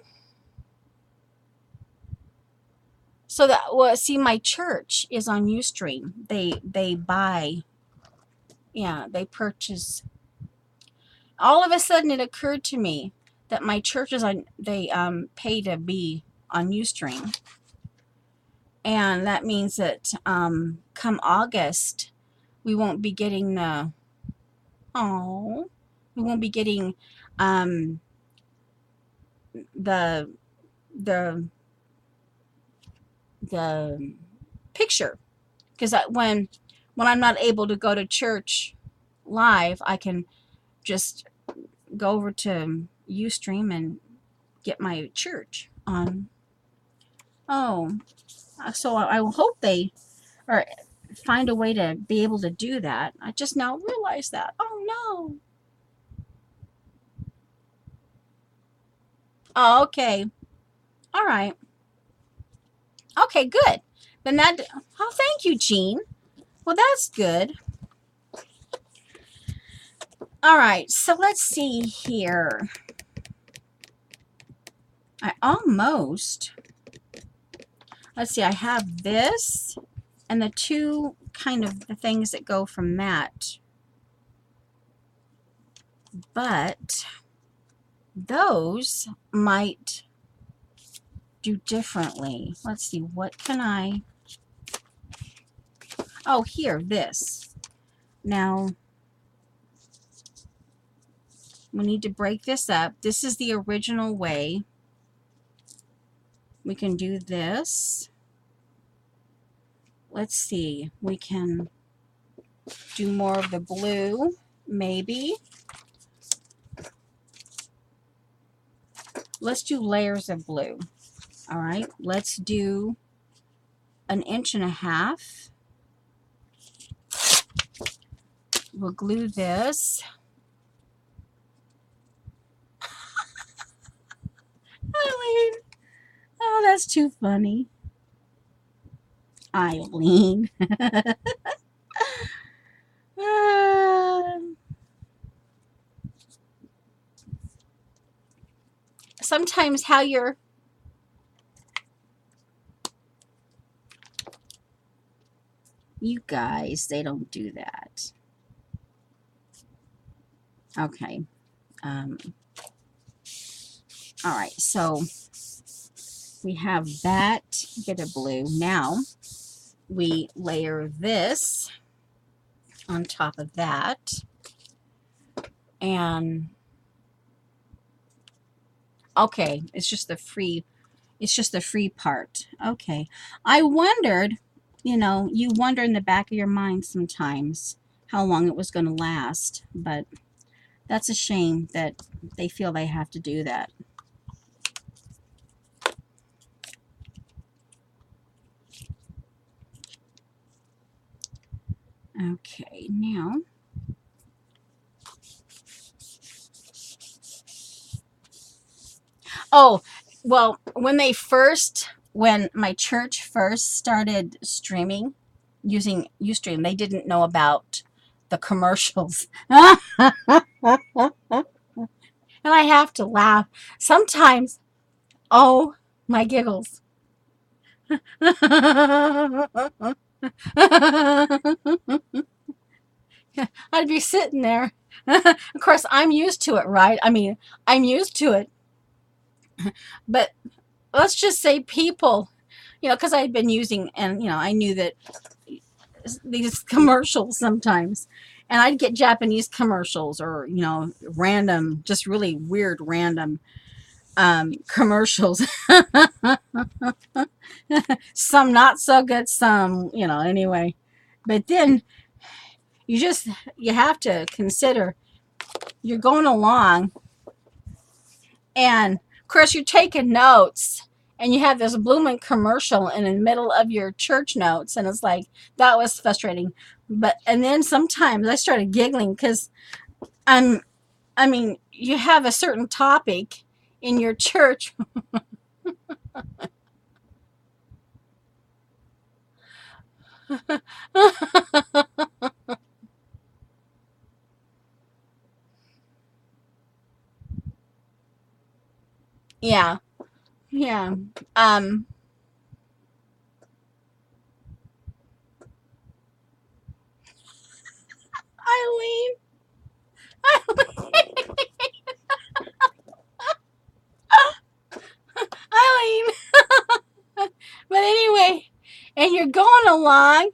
so that, well, see, my church is on Ustream. They buy, yeah, they purchase. All of a sudden, it occurred to me that my church is on, they pay to be on Ustream, and that means that come August, we won't be getting the. Oh, we won't be getting um the the the picture, because when I'm not able to go to church live, I can just go over to Ustream and get my church on. Oh, so I hope they or find a way to be able to do that. I just now realized that. Oh no. Oh, okay. All right. Okay, good. Then that. Oh, thank you, Jean. Well, that's good. All right. So let's see here. I almost. Let's see. I have this and the two kind of the things that go from that. But those might do differently. Let's see. What can I. Oh, here. This. Now, we need to break this up. This is the original way. We can do this. Let's see. We can do more of the blue, maybe. Let's do layers of blue. All right. Let's do 1.5 inches. We'll glue this. Eileen. Oh, that's too funny. Eileen. Sometimes how you're you guys, they don't do that. Okay. All right. So we have that bit of blue. Now we layer this on top of that. And okay, it's just the free part. Okay. I wondered, you wonder in the back of your mind sometimes how long it was going to last, but that's a shame that they feel they have to do that. Okay, now oh, well, when my church first started streaming using Ustream, they didn't know about the commercials. And I have to laugh. Sometimes, oh, my giggles. I'd be sitting there. Of course, I'm used to it, right? I mean, I'm used to it. But let's just say people, because I'd been using, and, I knew that these commercials sometimes. And I'd get Japanese commercials or, random, just really weird random commercials. Some not so good, some, anyway. But then you have to consider you're going along and of course you're taking notes and you have this blooming commercial in the middle of your church notes and it's like that was frustrating. And then sometimes I started giggling because you have a certain topic in your church. Yeah. Yeah. Um Eileen. Eileen. But anyway, and you're going along.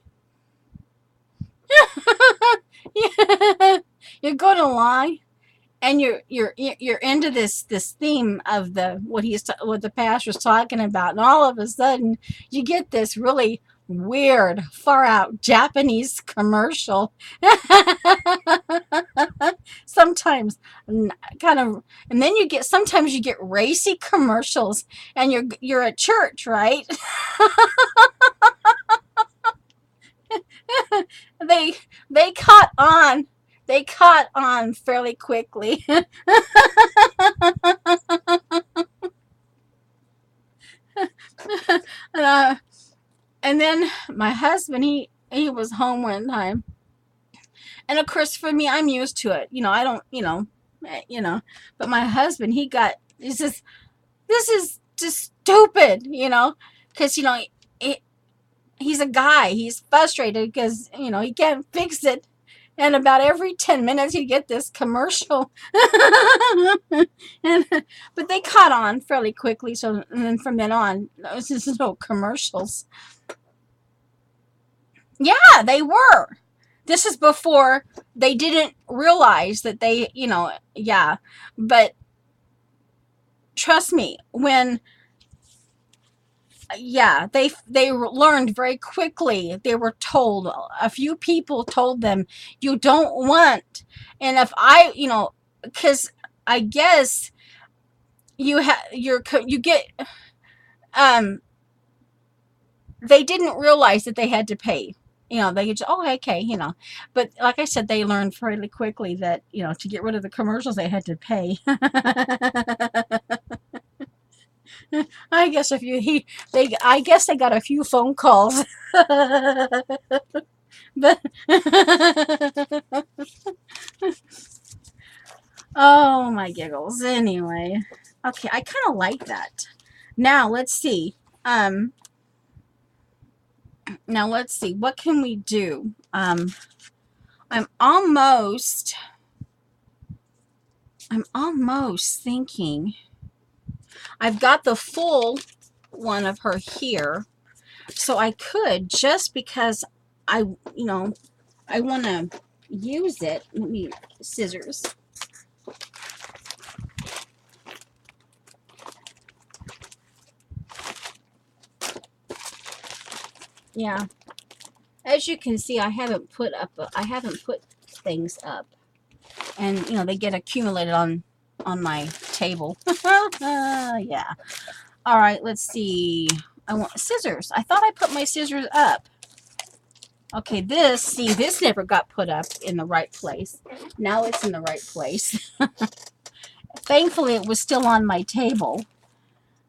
Yeah. you're going along, and you're into this theme of what the pastor's talking about, and all of a sudden you get this really weird, far out Japanese commercial. Sometimes, kind of, and then sometimes you get racy commercials, and you're at church, right? they they caught on. They caught on fairly quickly. uh, and then my husband, he was home one time, and of course for me, I'm used to it. I don't, but my husband, he says, this is just stupid, because he's a guy. He's frustrated because he can't fix it. And about every 10 minutes, you get this commercial. and, but they caught on fairly quickly. So, and then from then on, there was just no commercials. Yeah, they were. This is before they didn't realize that yeah. But trust me, they learned very quickly. They were told, a few people told them, you don't want. And if because I guess you get, they didn't realize that they had to pay. They just, oh, okay, but like I said, they learned fairly quickly that, to get rid of the commercials, they had to pay. I guess I guess they got a few phone calls. But oh my giggles. Anyway, okay, I kind of like that. Now let's see. Now let's see. What can we do? I'm almost thinking. I've got the full one of her here, so I could, just because I want to use it. Let me, scissors. Yeah, as you can see, I haven't put things up, and they get accumulated on my table. Yeah. All right, let's see. I want scissors. I thought I put my scissors up. Okay, this never got put up in the right place. Now it's in the right place. Thankfully, it was still on my table.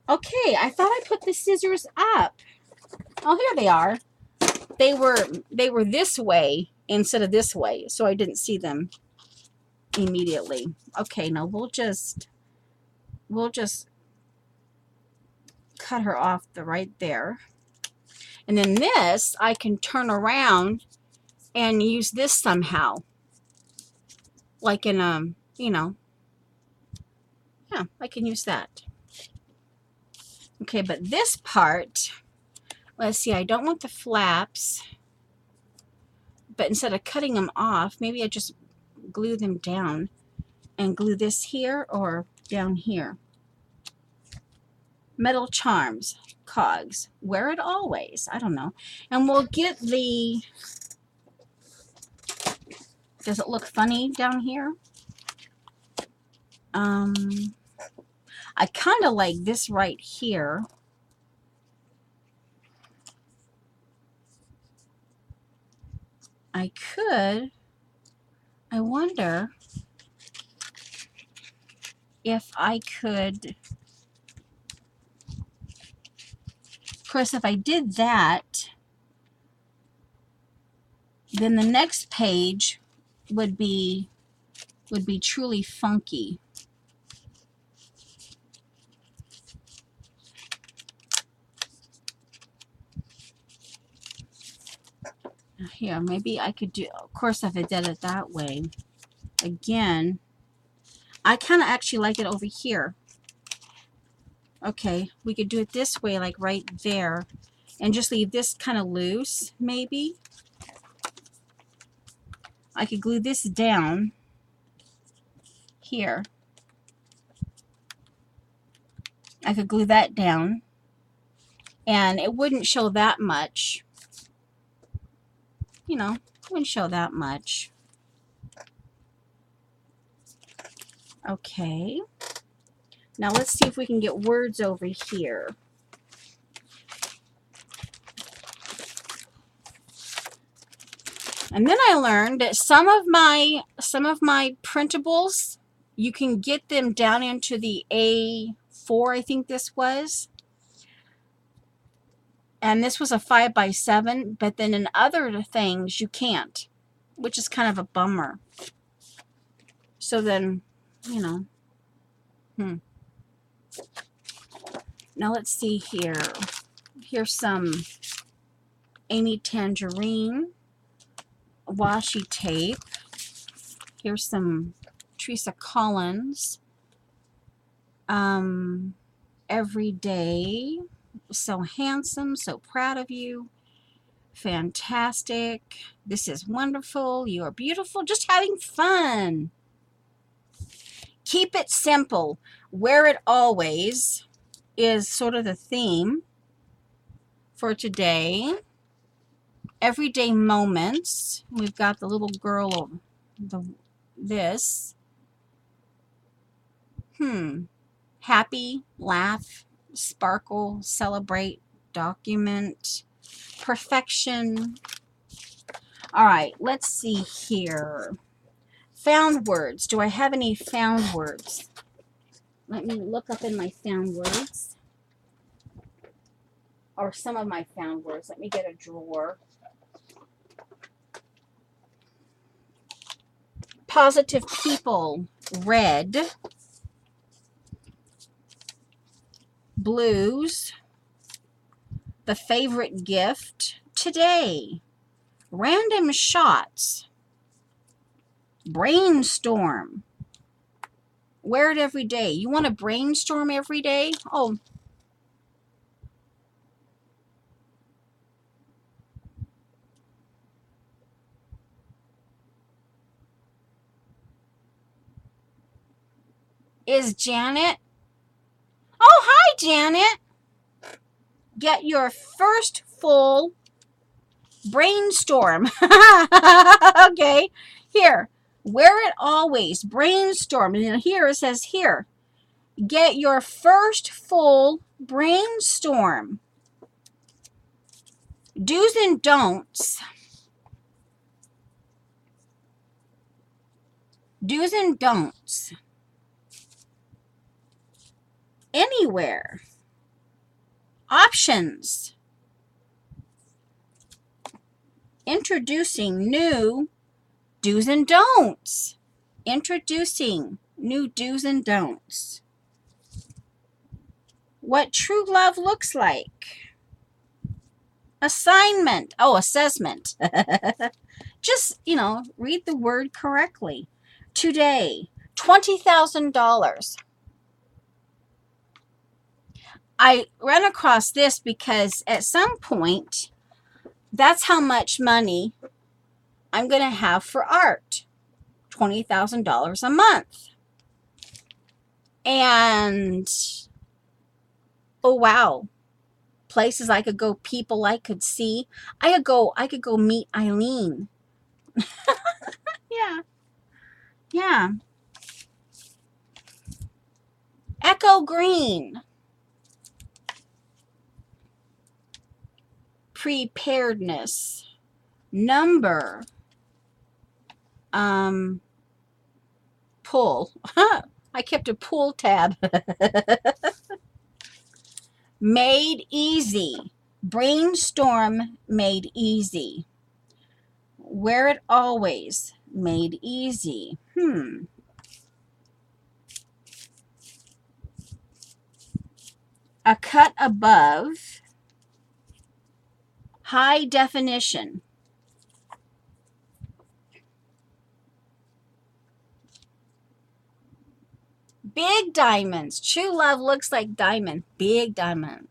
Okay, I thought I put the scissors up. Oh, here they are. They were this way instead of this way, so I didn't see them immediately. Okay, now we'll just cut her off right there. And then this, I can turn around and use this somehow. Like in yeah, I can use that. Okay, but this part, let's see, I don't want the flaps. But instead of cutting them off, maybe I just glue them down and glue this here or down here. Metal charms, cogs, wear it always. I don't know. And we'll get the, does it look funny down here? I kind of like this right here. I wonder if I could, of course, if I did that, then the next page would be truly funky. Here, maybe I could do, of course, if I did it that way. Again, I kind of actually like it over here. Okay, we could do it this way, like right there, and just leave this kind of loose, maybe. I could glue this down. here. I could glue that down and it wouldn't show that much. You know, it wouldn't show that much. Okay. Now let's see if we can get words over here. And then I learned that some of my printables, you can get them down into the A4, I think this was. And this was a 5x7, but then in other things you can't, which is kind of a bummer. So then, you know, Now let's see here. Here's some Amy Tangerine washi tape. Here's some Teresa Collins. Every day. So handsome, so proud of you. Fantastic. This is wonderful. You are beautiful. Just having fun. Keep it simple. Wear it always is sort of the theme for today. Everyday moments. We've got the little girl of this. Happy, laugh, sparkle, celebrate, document, perfection. All right, let's see here. Found words. Do I have any found words? Let me look up in my found words. Or some of my found words. Let me get a drawer. Positive people. Red. Blues. The favorite gift. Today. Random shots. Brainstorm. Wear it every day. You want to brainstorm every day? Oh. Is Janet? Oh, hi, Janet. Get your first full brainstorm. Okay. Here. Wear it always. Brainstorm. And here it says here. Get your first full brainstorm. Do's and don'ts. Do's and don'ts. Anywhere. Options. Introducing new do's and don'ts. Introducing new do's and don'ts. What true love looks like. Assignment. Oh, assessment. Just, read the word correctly. Today, $20,000. I ran across this because at some point, that's how much money I'm going to have for art. $20,000 a month. And, oh wow. Places I could go, people I could see. I could go meet Eileen. Yeah. Echo Green. Preparedness. Number. Pull. I kept a pull tab. Made easy. Brainstorm made easy. Wear it always. Made easy. A cut above. High definition. Big diamonds. True love looks like diamond. Big diamond.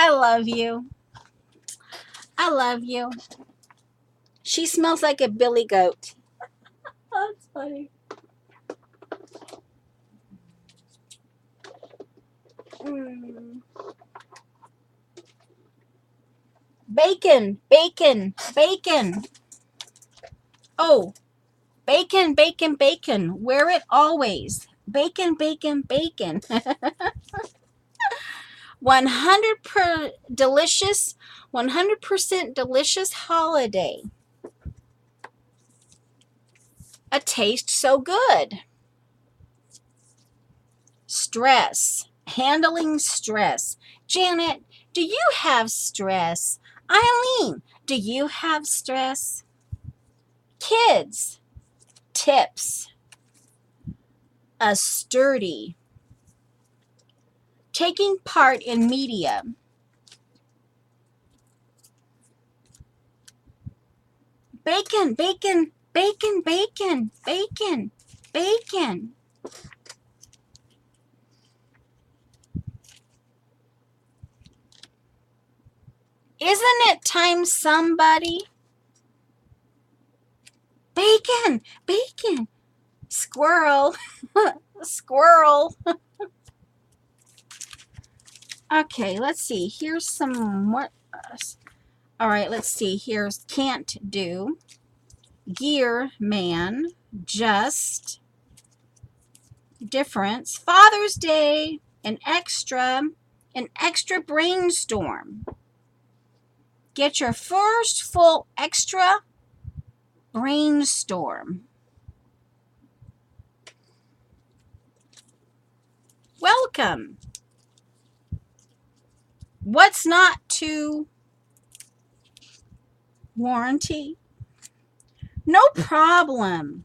I love you. I love you. She smells like a billy goat. That's funny. Mm. Bacon, bacon, bacon. Oh, bacon, bacon, bacon. Wear it always. Bacon, bacon, bacon. 100% delicious holiday. A taste so good. Stress. Handling stress. Janet, do you have stress? Eileen, do you have stress? Kids. Tips. A sturdy. Taking part in media. Bacon, bacon, bacon, bacon, bacon, bacon. Isn't it time somebody? Bacon, bacon, squirrel, squirrel. Okay, let's see. Here's some more. All right, let's see. Here's can't do, gear, man, just, difference, Father's Day, an extra brainstorm. Get your first full extra brainstorm. Welcome. What's not to warranty? No problem.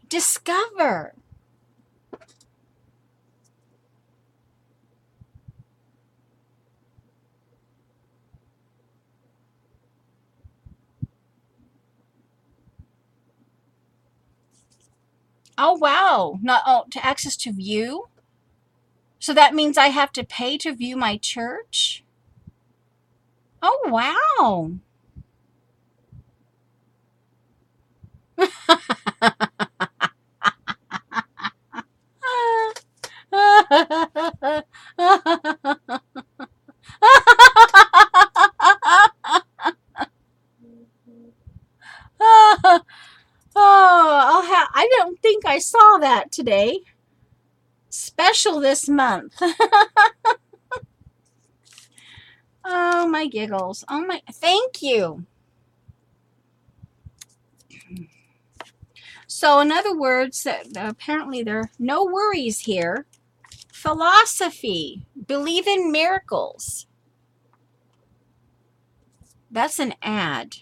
Discover. Oh, wow. Not to access to view? So that means I have to pay to view my church? Oh, wow. I don't think I saw that today. Special this month. Oh, my giggles. Oh, my. Thank you. So, in other words, apparently there are no worries here. Philosophy. Believe in miracles. That's an ad.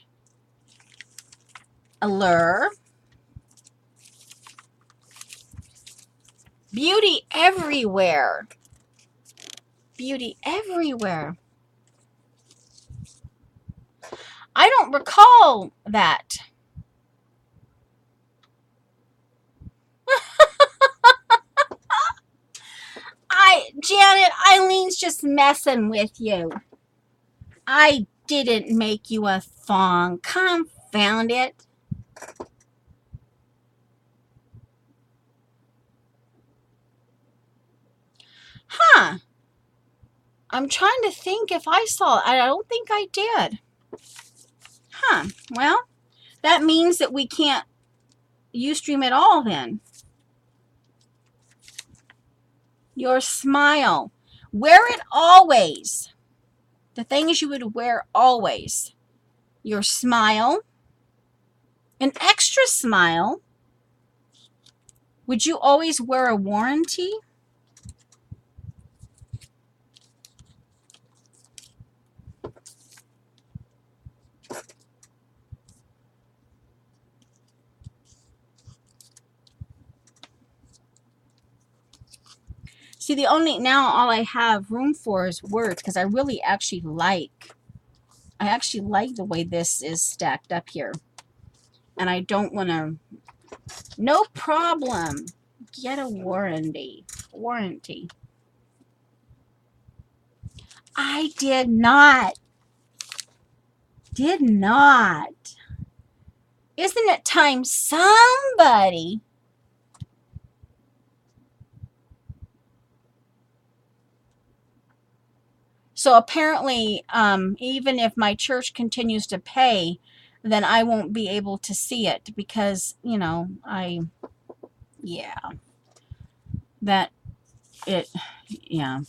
Allure. Beauty everywhere. Beauty everywhere. I don't recall that. Janet, Eileen's just messing with you. I didn't make you a thong. Confound it. Huh. I'm trying to think if I saw it. I don't think I did. Huh. Well, that means that we can't Ustream at all then. Your smile. Wear it always. The things you would wear always. Your smile. An extra smile. Would you always wear a warranty? See, all I have room for is words because I actually like the way this is stacked up here. And I don't want to, no problem, get a warranty. I did not. Did not. Isn't it time somebody? So apparently, even if my church continues to pay, then I won't be able to see it because, yeah, that it, yeah,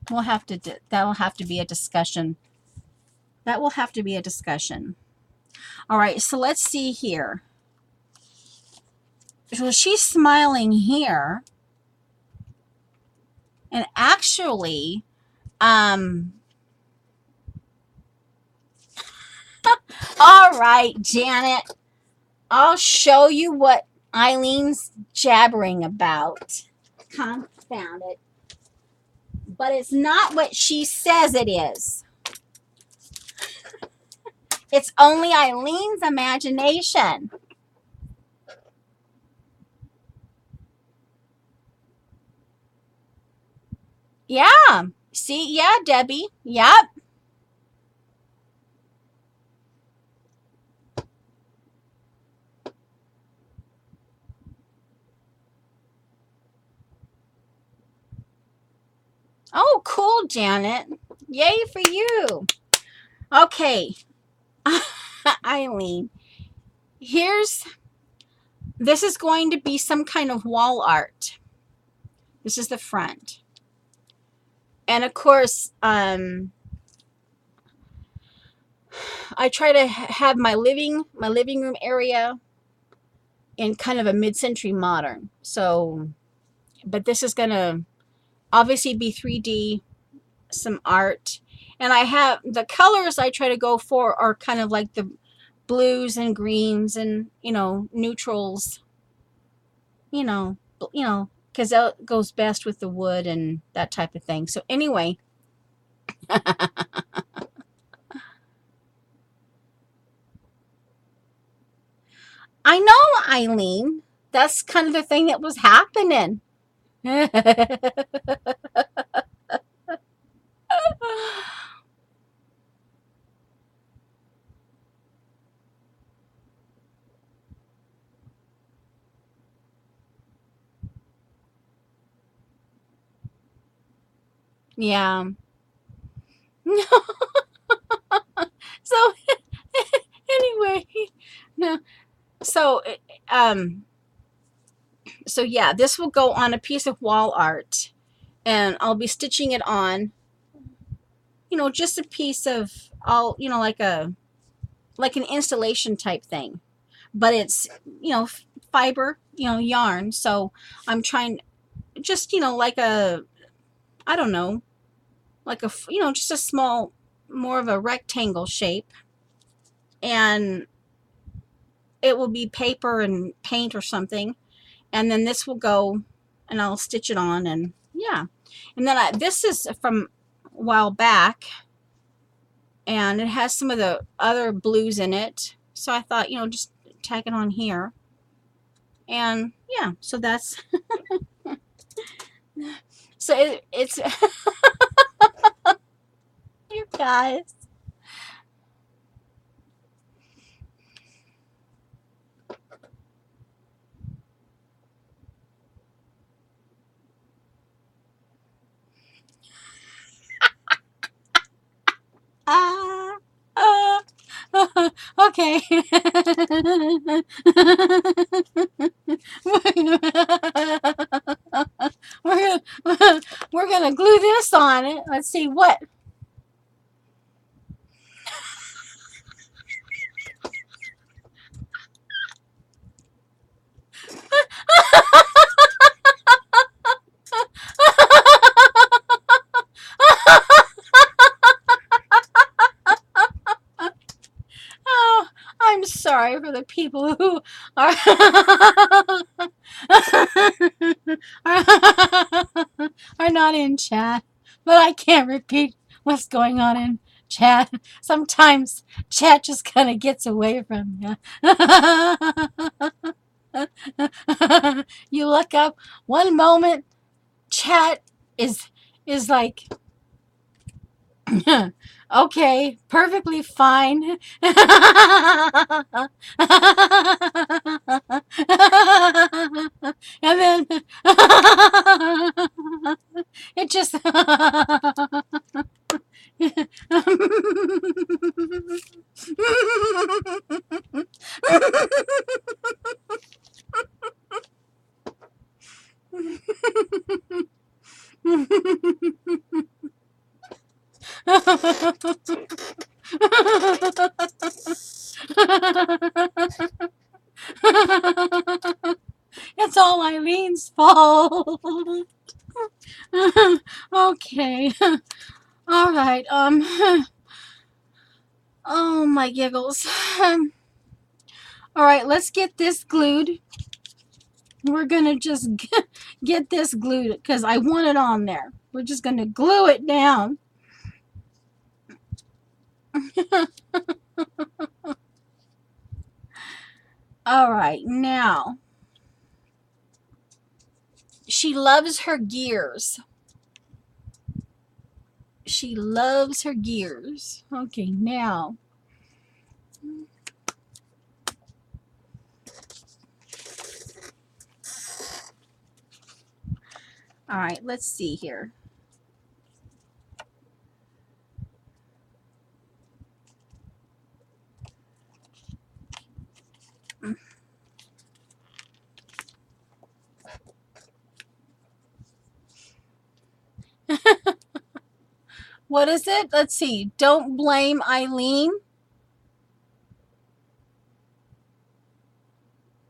we'll have to, that'll have to be a discussion. That will have to be a discussion. All right, so let's see here. So she's smiling here. And actually, all right, Janet, I'll show you what Eileen's jabbering about. Confound it. But it's not what she says it is. It's only Eileen's imagination. Yeah. See, yeah, Debbie. Yep. Oh, cool, Janet. Yay for you. Okay. Eileen, this is going to be some kind of wall art. This is the front. And of course, I try to have my living room area in kind of a mid-century modern. So, but this is going to obviously be 3D, some art. And I have the colors I try to go for are kind of like the blues and greens and, neutrals, because that goes best with the wood and that type of thing. So anyway, I know, Eileen. That's kind of the thing that was happening. Yeah. So anyway, no. So um so yeah, this will go on a piece of wall art and I'll be stitching it on, just a piece of all, like an installation type thing. But it's, fiber, yarn. So I'm trying just, like I don't know, like just a small, more of a rectangle shape. And it will be paper and paint or something. And then this will go and I'll stitch it on and yeah. And then this is from a while back and it has some of the other blues in it. So I thought, just tack it on here. And yeah, so that's so it's you guys. Ah, ah, okay. we're gonna, we're gonna glue this on it. Let's see what. Oh, I'm sorry for the people who are are not in chat, but I can't repeat what's going on in chat. Sometimes chat just kind of gets away from you. You look up one moment, chat is like Okay, perfectly fine. And then it just It's all Eileen's fault. Okay. All right. Oh my giggles. All right, let's get this glued. We're gonna just get this glued because I want it on there. We're just gonna glue it down. All right, now she loves her gears. She loves her gears. Okay, now all right, let's see here. What is it? Let's see. Don't blame Eileen.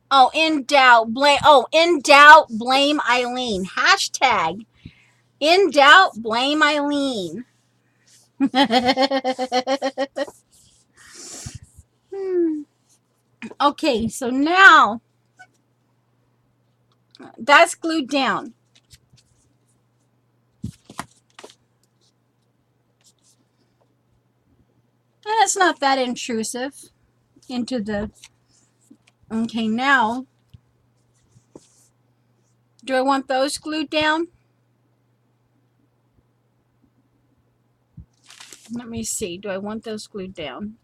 Oh, in doubt, blame. Oh, in doubt, blame Eileen. Hashtag in doubt, blame Eileen. Okay, so now that's glued down. And it's not that intrusive into the. Okay, now do I want those glued down? Let me see. Do I want those glued down?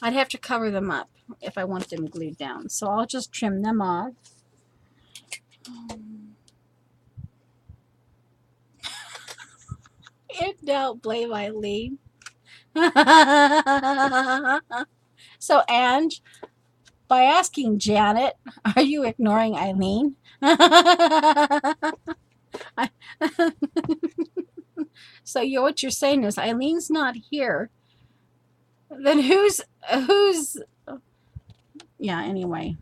I'd have to cover them up if I want them glued down. So I'll just trim them off. In doubt, blame Eileen. So, Ange, by asking Janet, are you ignoring Eileen? So what you're saying is Eileen's not here. Then who's yeah, anyway.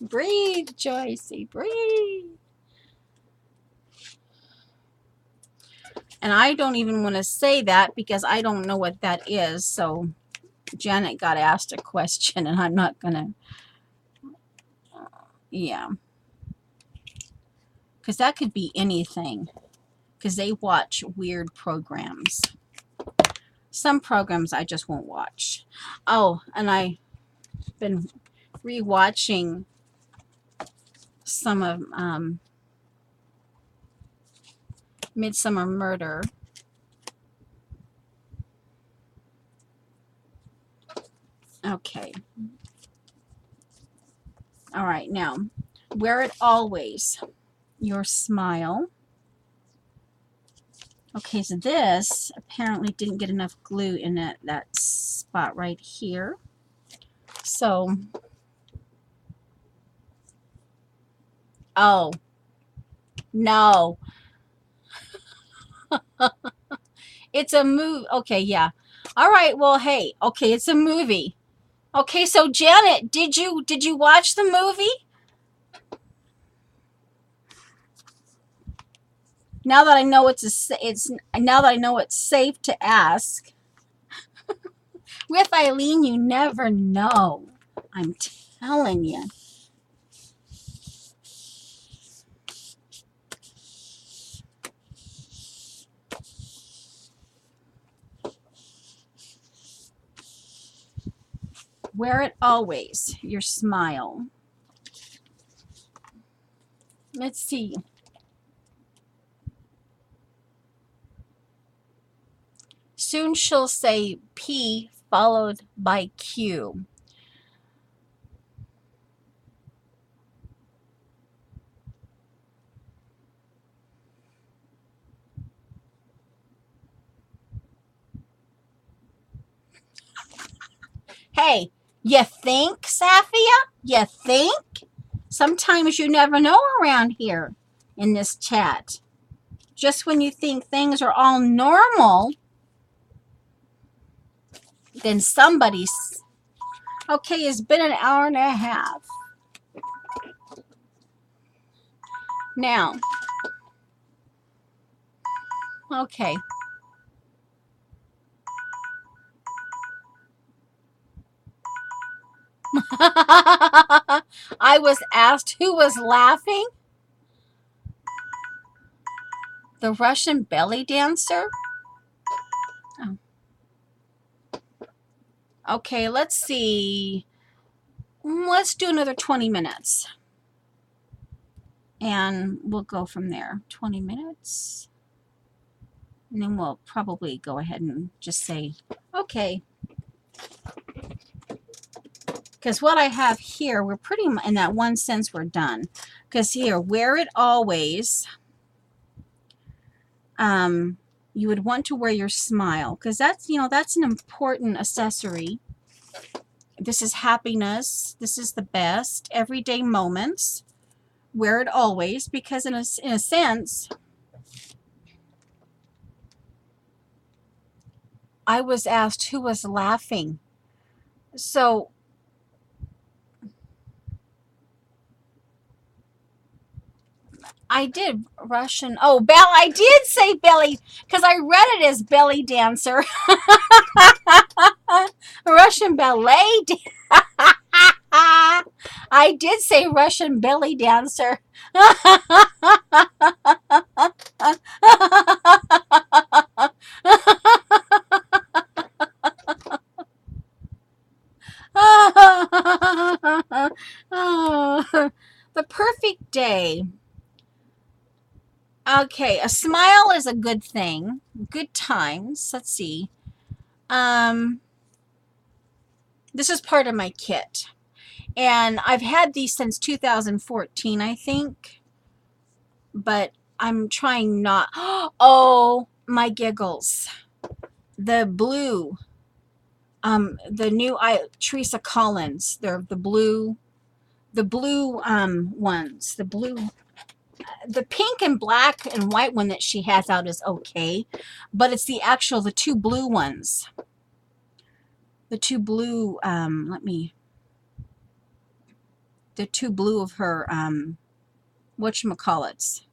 Breathe, Joycey, breathe. And I don't even want to say that because I don't know what that is. So Janet got asked a question and I'm not going to, yeah. Because that could be anything. Because they watch weird programs. Some programs I just won't watch. Oh, and I've been rewatching some of Midsummer Murder. Okay. All right, now, wear it always. Your smile. Okay, so this apparently didn't get enough glue in it, that spot right here. So, oh, no. It's a movie. Okay, yeah. All right, well, hey, okay, it's a movie. Okay, so Janet, did you watch the movie? Now that I know it's now that I know it's safe to ask. With Eileen, you never know. I'm telling you. Wear it always. Your smile. Let's see. Soon she'll say P followed by Q. Hey, you think, Safia? You think? Sometimes you never know around here in this chat. Just when you think things are all normal, then somebody's. Okay, it's been an hour and a half. Now, okay. I was asked who was laughing. The Russian belly dancer? Oh. Okay, let's see. Let's do another 20 minutes. And we'll go from there. 20 minutes. And then we'll probably go ahead and just say, okay. Because what I have here, we're pretty much, in that one sense, we're done. Because here, wear it always. You would want to wear your smile. Because that's, that's an important accessory. This is happiness. This is the best. Everyday moments. Wear it always. Because in a sense, I was asked who was laughing. So I did Russian. Oh, I did say belly because I read it as belly dancer. Russian ballet. I did say Russian belly dancer. The perfect day. Okay, a smile is a good thing. Good times. Let's see. This is part of my kit. And I've had these since 2014, I think. But I'm trying not. Oh, my giggles. The blue. The new Teresa Collins. They're the blue ones. The pink and black and white one that she has out is okay, but it's the two blue ones. The two blue, the two blue of her, whatchamacallits.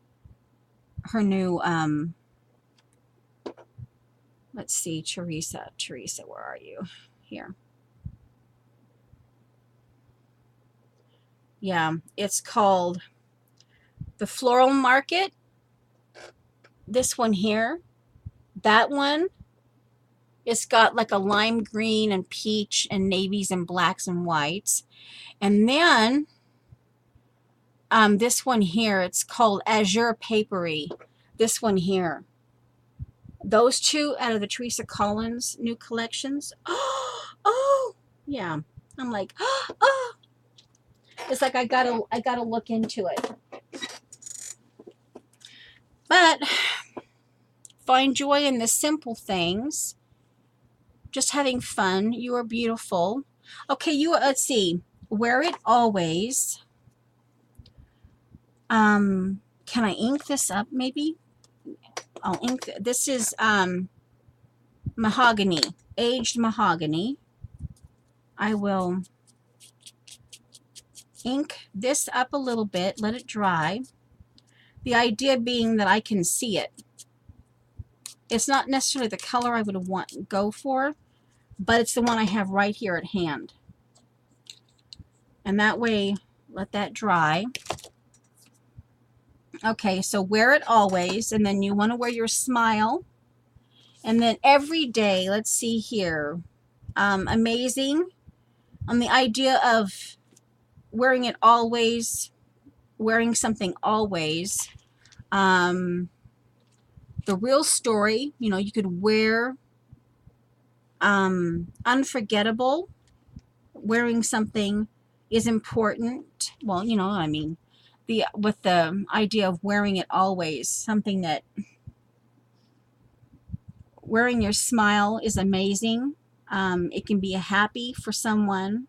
Her new, let's see, Teresa, where are you? Here. Yeah, it's called the Floral Market. This one here. That one. It's got like a lime green and peach and navies and blacks and whites. And then this one here, it's called Azure Papery. This one here. Those two out of the Teresa Collins new collections. Oh, yeah. I'm like, oh. It's like I gotta look into it. But find joy in the simple things. Just having fun. You are beautiful. Okay, let's see. Wear it always. Can I ink this up maybe? I'll ink this is mahogany, aged mahogany. I will ink this up a little bit, let it dry. The idea being that I can see it. It's not necessarily the color I would go for, but it's the one I have right here at hand. And that way, let that dry. Okay, so wear it always, and then you want to wear your smile. And then every day, let's see here, amazing. The idea of wearing it always wearing something always. The real story, you know, you could wear unforgettable. Wearing something is important. Well, you know, I mean, with the idea of wearing it always, something that wearing your smile is amazing. It can be a happy for someone.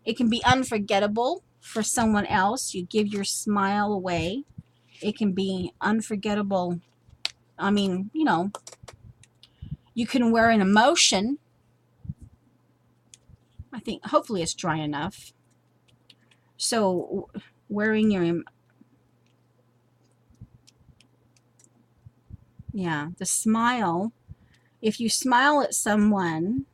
It can be unforgettable for someone else. You give your smile away. It can be unforgettable. I mean, you know, you can wear an emotion. I think hopefully it's dry enough. So wearing your, yeah, the smile. If you smile at someone,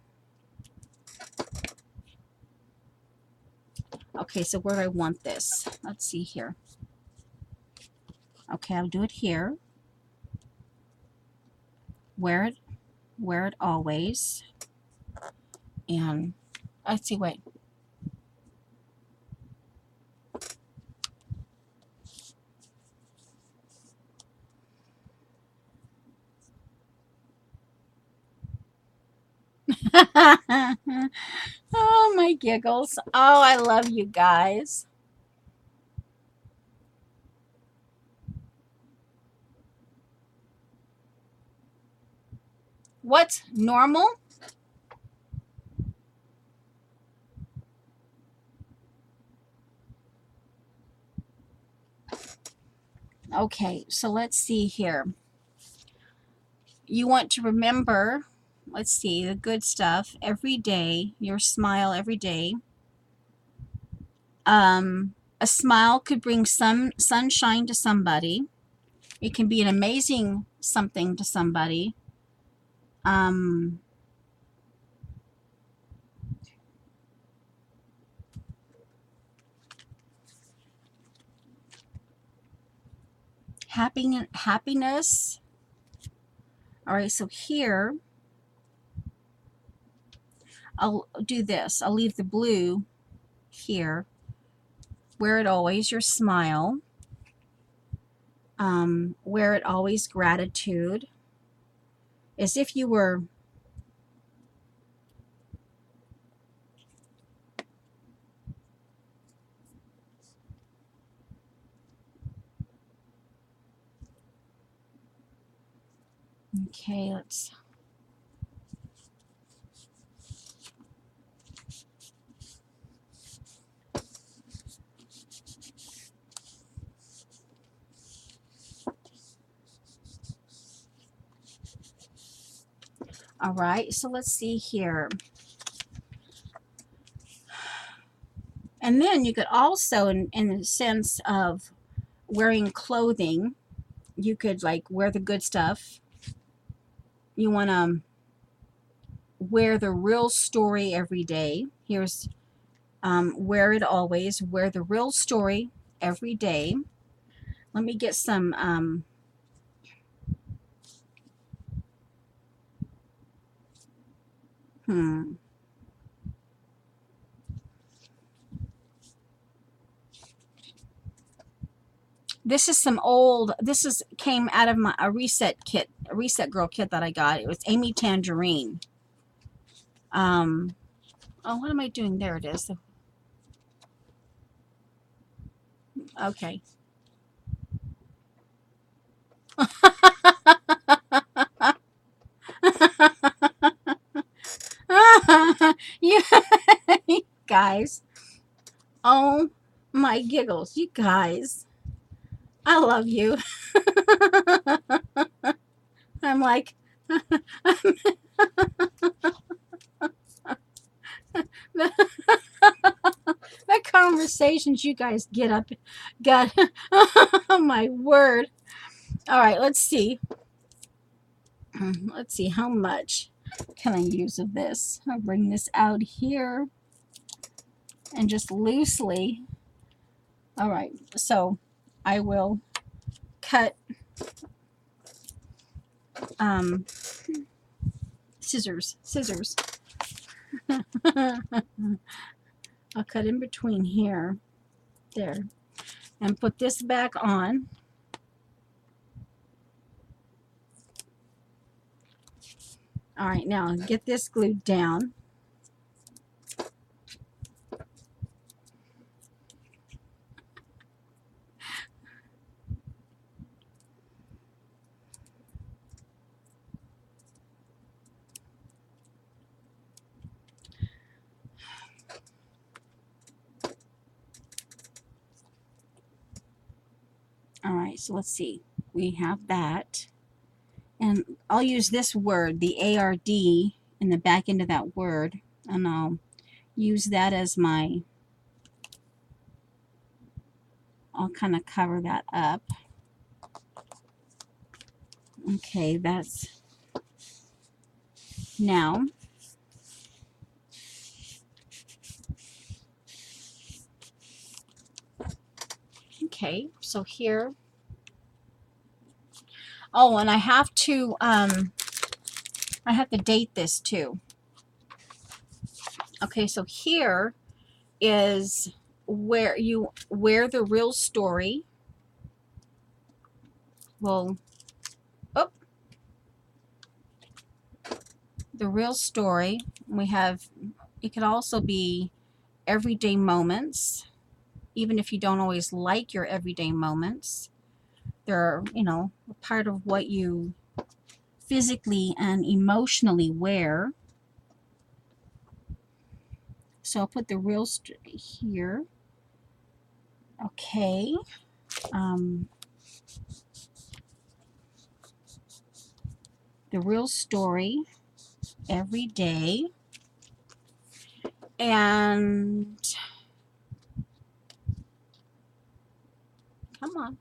okay, so where do I want this? Let's see here. Okay, I'll do it here. Wear it always. And let's see, wait. Oh, my giggles. Oh, I love you guys. What's normal? Okay, so let's see here. You want to remember, let's see, the good stuff every day, your smile every day. A smile could bring some sunshine to somebody. It can be an amazing something to somebody. Um, happiness. All right, so here I'll do this. I'll leave the blue here. Wear it always, your smile. Wear it always, gratitude. As if you were, okay, let's, all right, so let's see here. And then you could also, in the sense of wearing clothing, you could like wear the good stuff. You want to wear the real story every day. Here's wear it always. Wear the real story every day. Let me get some this is some old, this is came out of my a reset kit, a reset girl kit that I got. It was Amy Tangerine. Oh, what am I doing? There it is. Okay. You guys. Oh my giggles. You guys. I love you. I'm like the conversations you guys get up got. Oh my word. All right, let's see. Let's see how much can I use of this. I'll bring this out here and just loosely. All right, so I will cut scissors. I'll cut in between here. There. and put this back on. All right, now get this glued down. All right, so let's see. We have that. And I'll use this word, the ARD, in the back end of that word, and I'll use that as my, I'll kind of cover that up. Okay, that's now. Okay, so here. Oh, and I have to date this too. Okay, so here is where the real story will, oh, the real story. We have, it could also be everyday moments, even if you don't always like your everyday moments. They're, you know, part of what you physically and emotionally wear. So I'll put the real story here. Okay. The real story every day. And come on.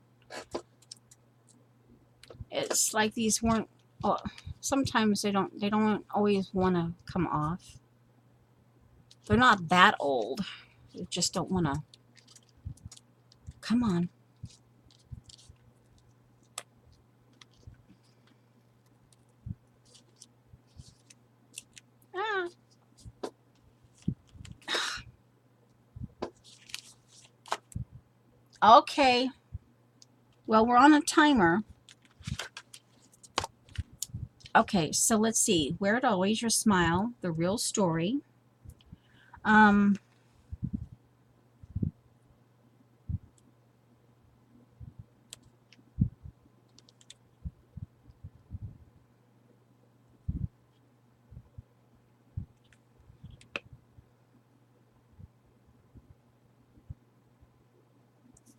It's like these weren't, oh, sometimes they don't always want to come off. They're not that old. They just don't want to. Come on. Ah. Okay. Well, we're on a timer. Okay, so let's see. Wear It Always, Your Smile, the real story.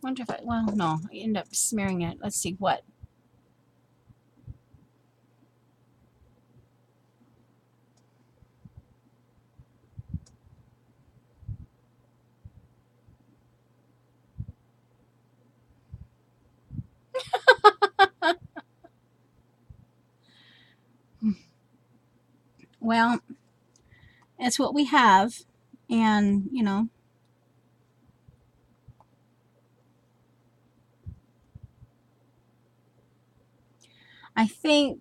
Wonder if I, well, no, I end up smearing it. Let's see what. Well, it's what we have, and you know, I think,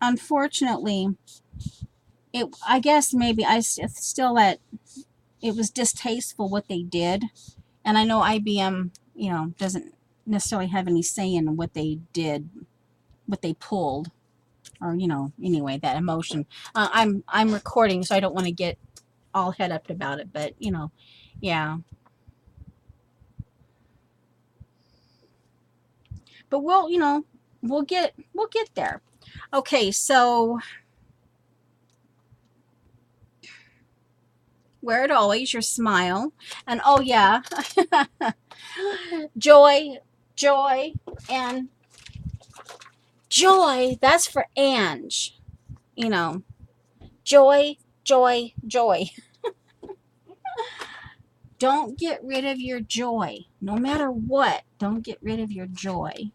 unfortunately, I guess maybe still that it was distasteful what they did, and I know IBM, you know, doesn't necessarily have any say in what they did, what they pulled, or you know, anyway, that emotion. I'm recording, so I don't want to get all head up about it, but you know, yeah. But we'll, you know, we'll get there. Okay, so Wear It Always, Your Smile, and oh yeah, joy, joy, and joy. That's for Ange. You know, joy, joy, joy. Don't get rid of your joy, no matter what. Don't get rid of your joy.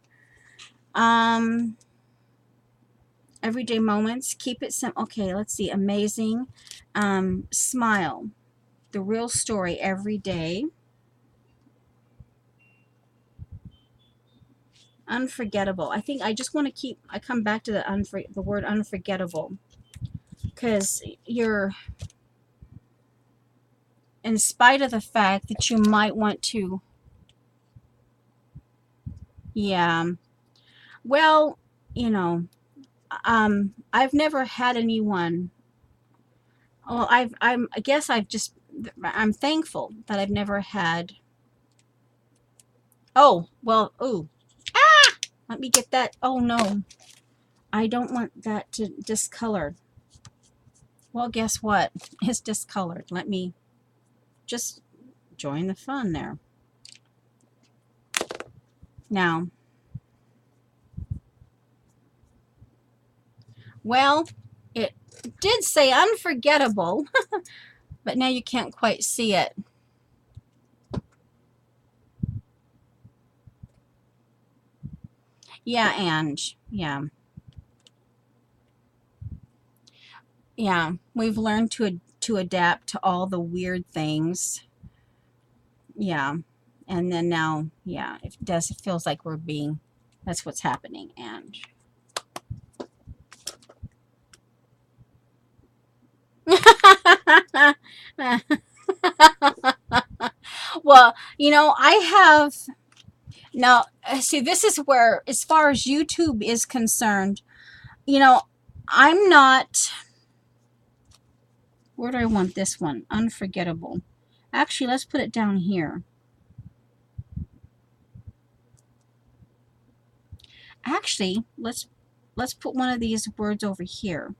Everyday moments. Keep it simple. Okay, let's see. Amazing. Smile. The real story every day. Unforgettable. I think I just want to keep. I come back to the word unforgettable, because you're, in spite of the fact that you might want to Yeah. Well, you know, I've never had anyone. Well, I guess I'm thankful that I've never had. Oh, well, ooh, let me get that. Oh no, I don't want that to discolor. Well, guess what? It's discolored. Let me just join the fun there. Now, well, it did say unforgettable, but now you can't quite see it. Yeah, Ange. Yeah. Yeah. We've learned to adapt to all the weird things. Yeah. And then now, yeah, it feels like we're being, that's what's happening. And well, I have now, see, this is where, as far as YouTube is concerned, you know, I'm not, where do I want this one? Unforgettable. Actually, let's put it down here. Actually, let's put one of these words over here.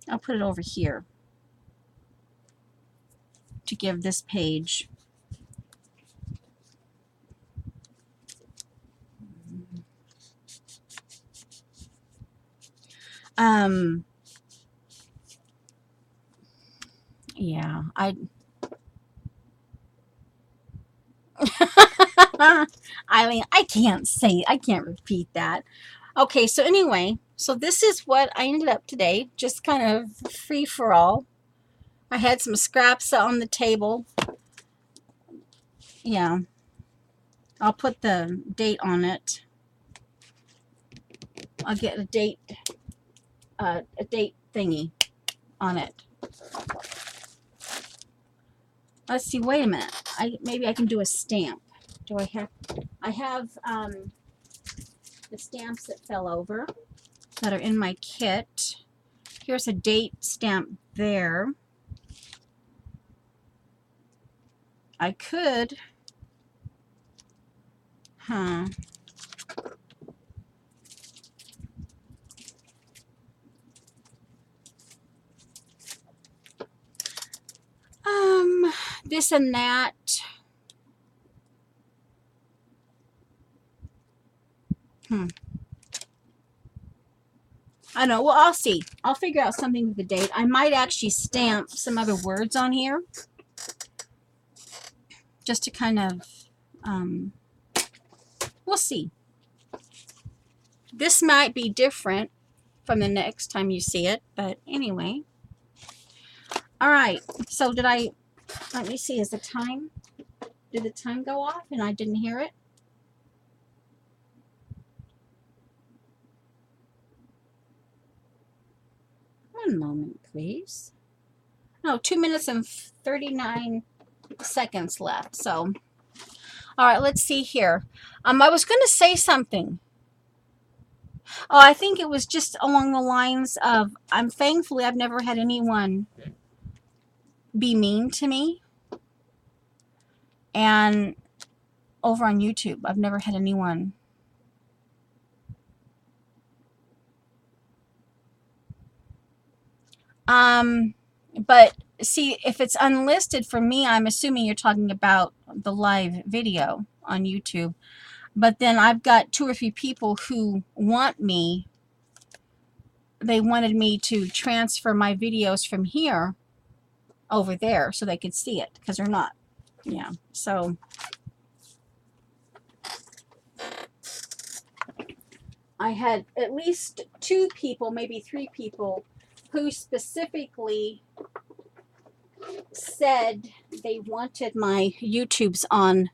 I'll put it over here to give this page. Yeah, Eileen, I can't repeat that. Okay, so anyway, so this is what I ended up today, just kind of free for all. I had some scraps on the table. Yeah, I'll put the date on it. I'll get a date thingy on it. Let's see, wait a minute. Maybe I can do a stamp. Do I have the stamps that fell over that are in my kit. Here's a date stamp there. I could, huh? This and that. I don't know. Well, I'll see. I'll figure out something with the date. I might actually stamp some other words on here just to kind of, we'll see. This might be different from the next time you see it, but anyway. All right. So let me see, did the time go off and I didn't hear it? One moment, please. No, 2 minutes and 39 seconds left. So, all right, let's see here. I was going to say something. Oh, I think it was just along the lines of, thankfully I've never had anyone be mean to me. And over on YouTube, I've never had anyone. But see, if it's unlisted for me, I'm assuming you're talking about the live video on YouTube. But then I've got 2 or 3 people who they wanted me to transfer my videos from here over there so they could see it because they're not. Yeah. So I had at least 2 people, maybe 3 people, who specifically said they wanted my YouTubes on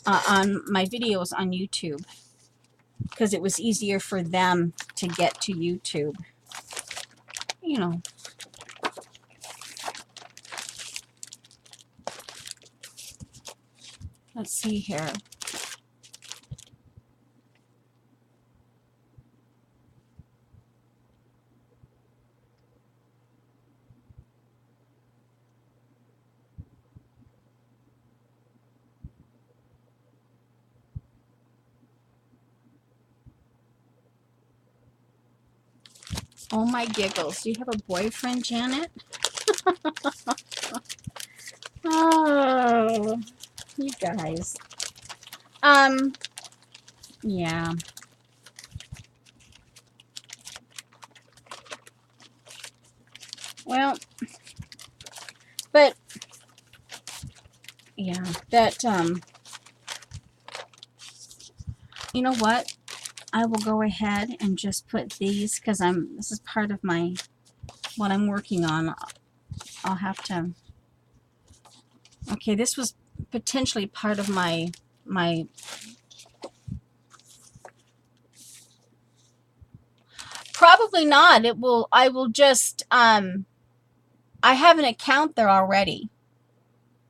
my videos on YouTube because it was easier for them to get to YouTube. You know. Let's see here. Oh my giggles. Do you have a boyfriend, Janet? Oh, you guys. Yeah. Well, but yeah, that you know what? I will go ahead and just put these because this is part of my what I'm working on. I'll have to. Okay, this was potentially part of my probably not. I will just I have an account there already.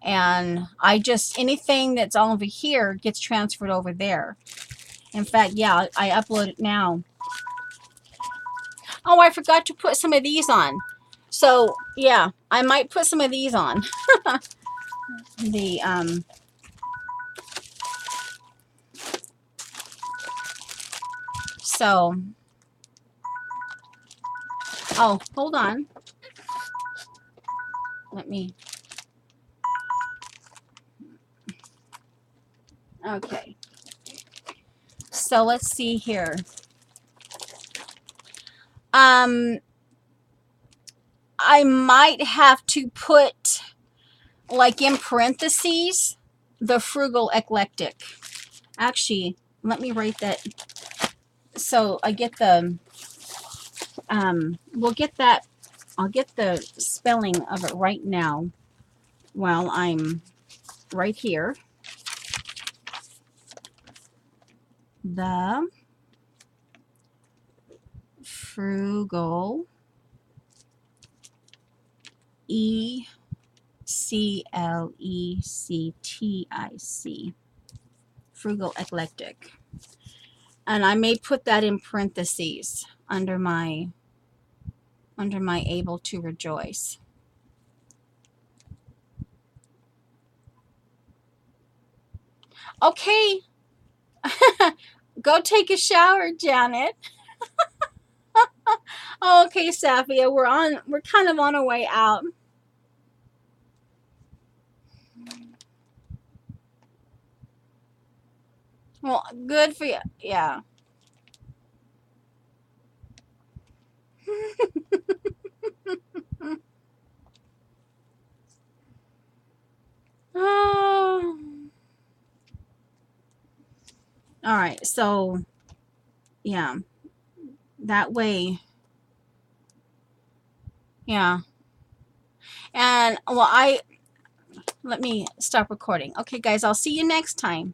And I just anything that's all over here gets transferred over there. In fact, yeah, I upload it now. Oh, I forgot to put some of these on. So, yeah, I might put some of these on. The so oh, hold on. Let me. Okay. So, let's see here. I might have to put like in parentheses the frugal eclectic. Actually, let me write that so I get the we'll get that. I'll get the spelling of it right now while I'm right here. The frugal, ECLECTIC, frugal eclectic, and I may put that in parentheses under my able to rejoice. Okay. Go take a shower, Janet. Oh, okay, Safia, we're kind of on our way out. Well, good for you. Yeah. Oh. All right. So, yeah. That way. Yeah. And well, let me stop recording. Okay, guys, I'll see you next time.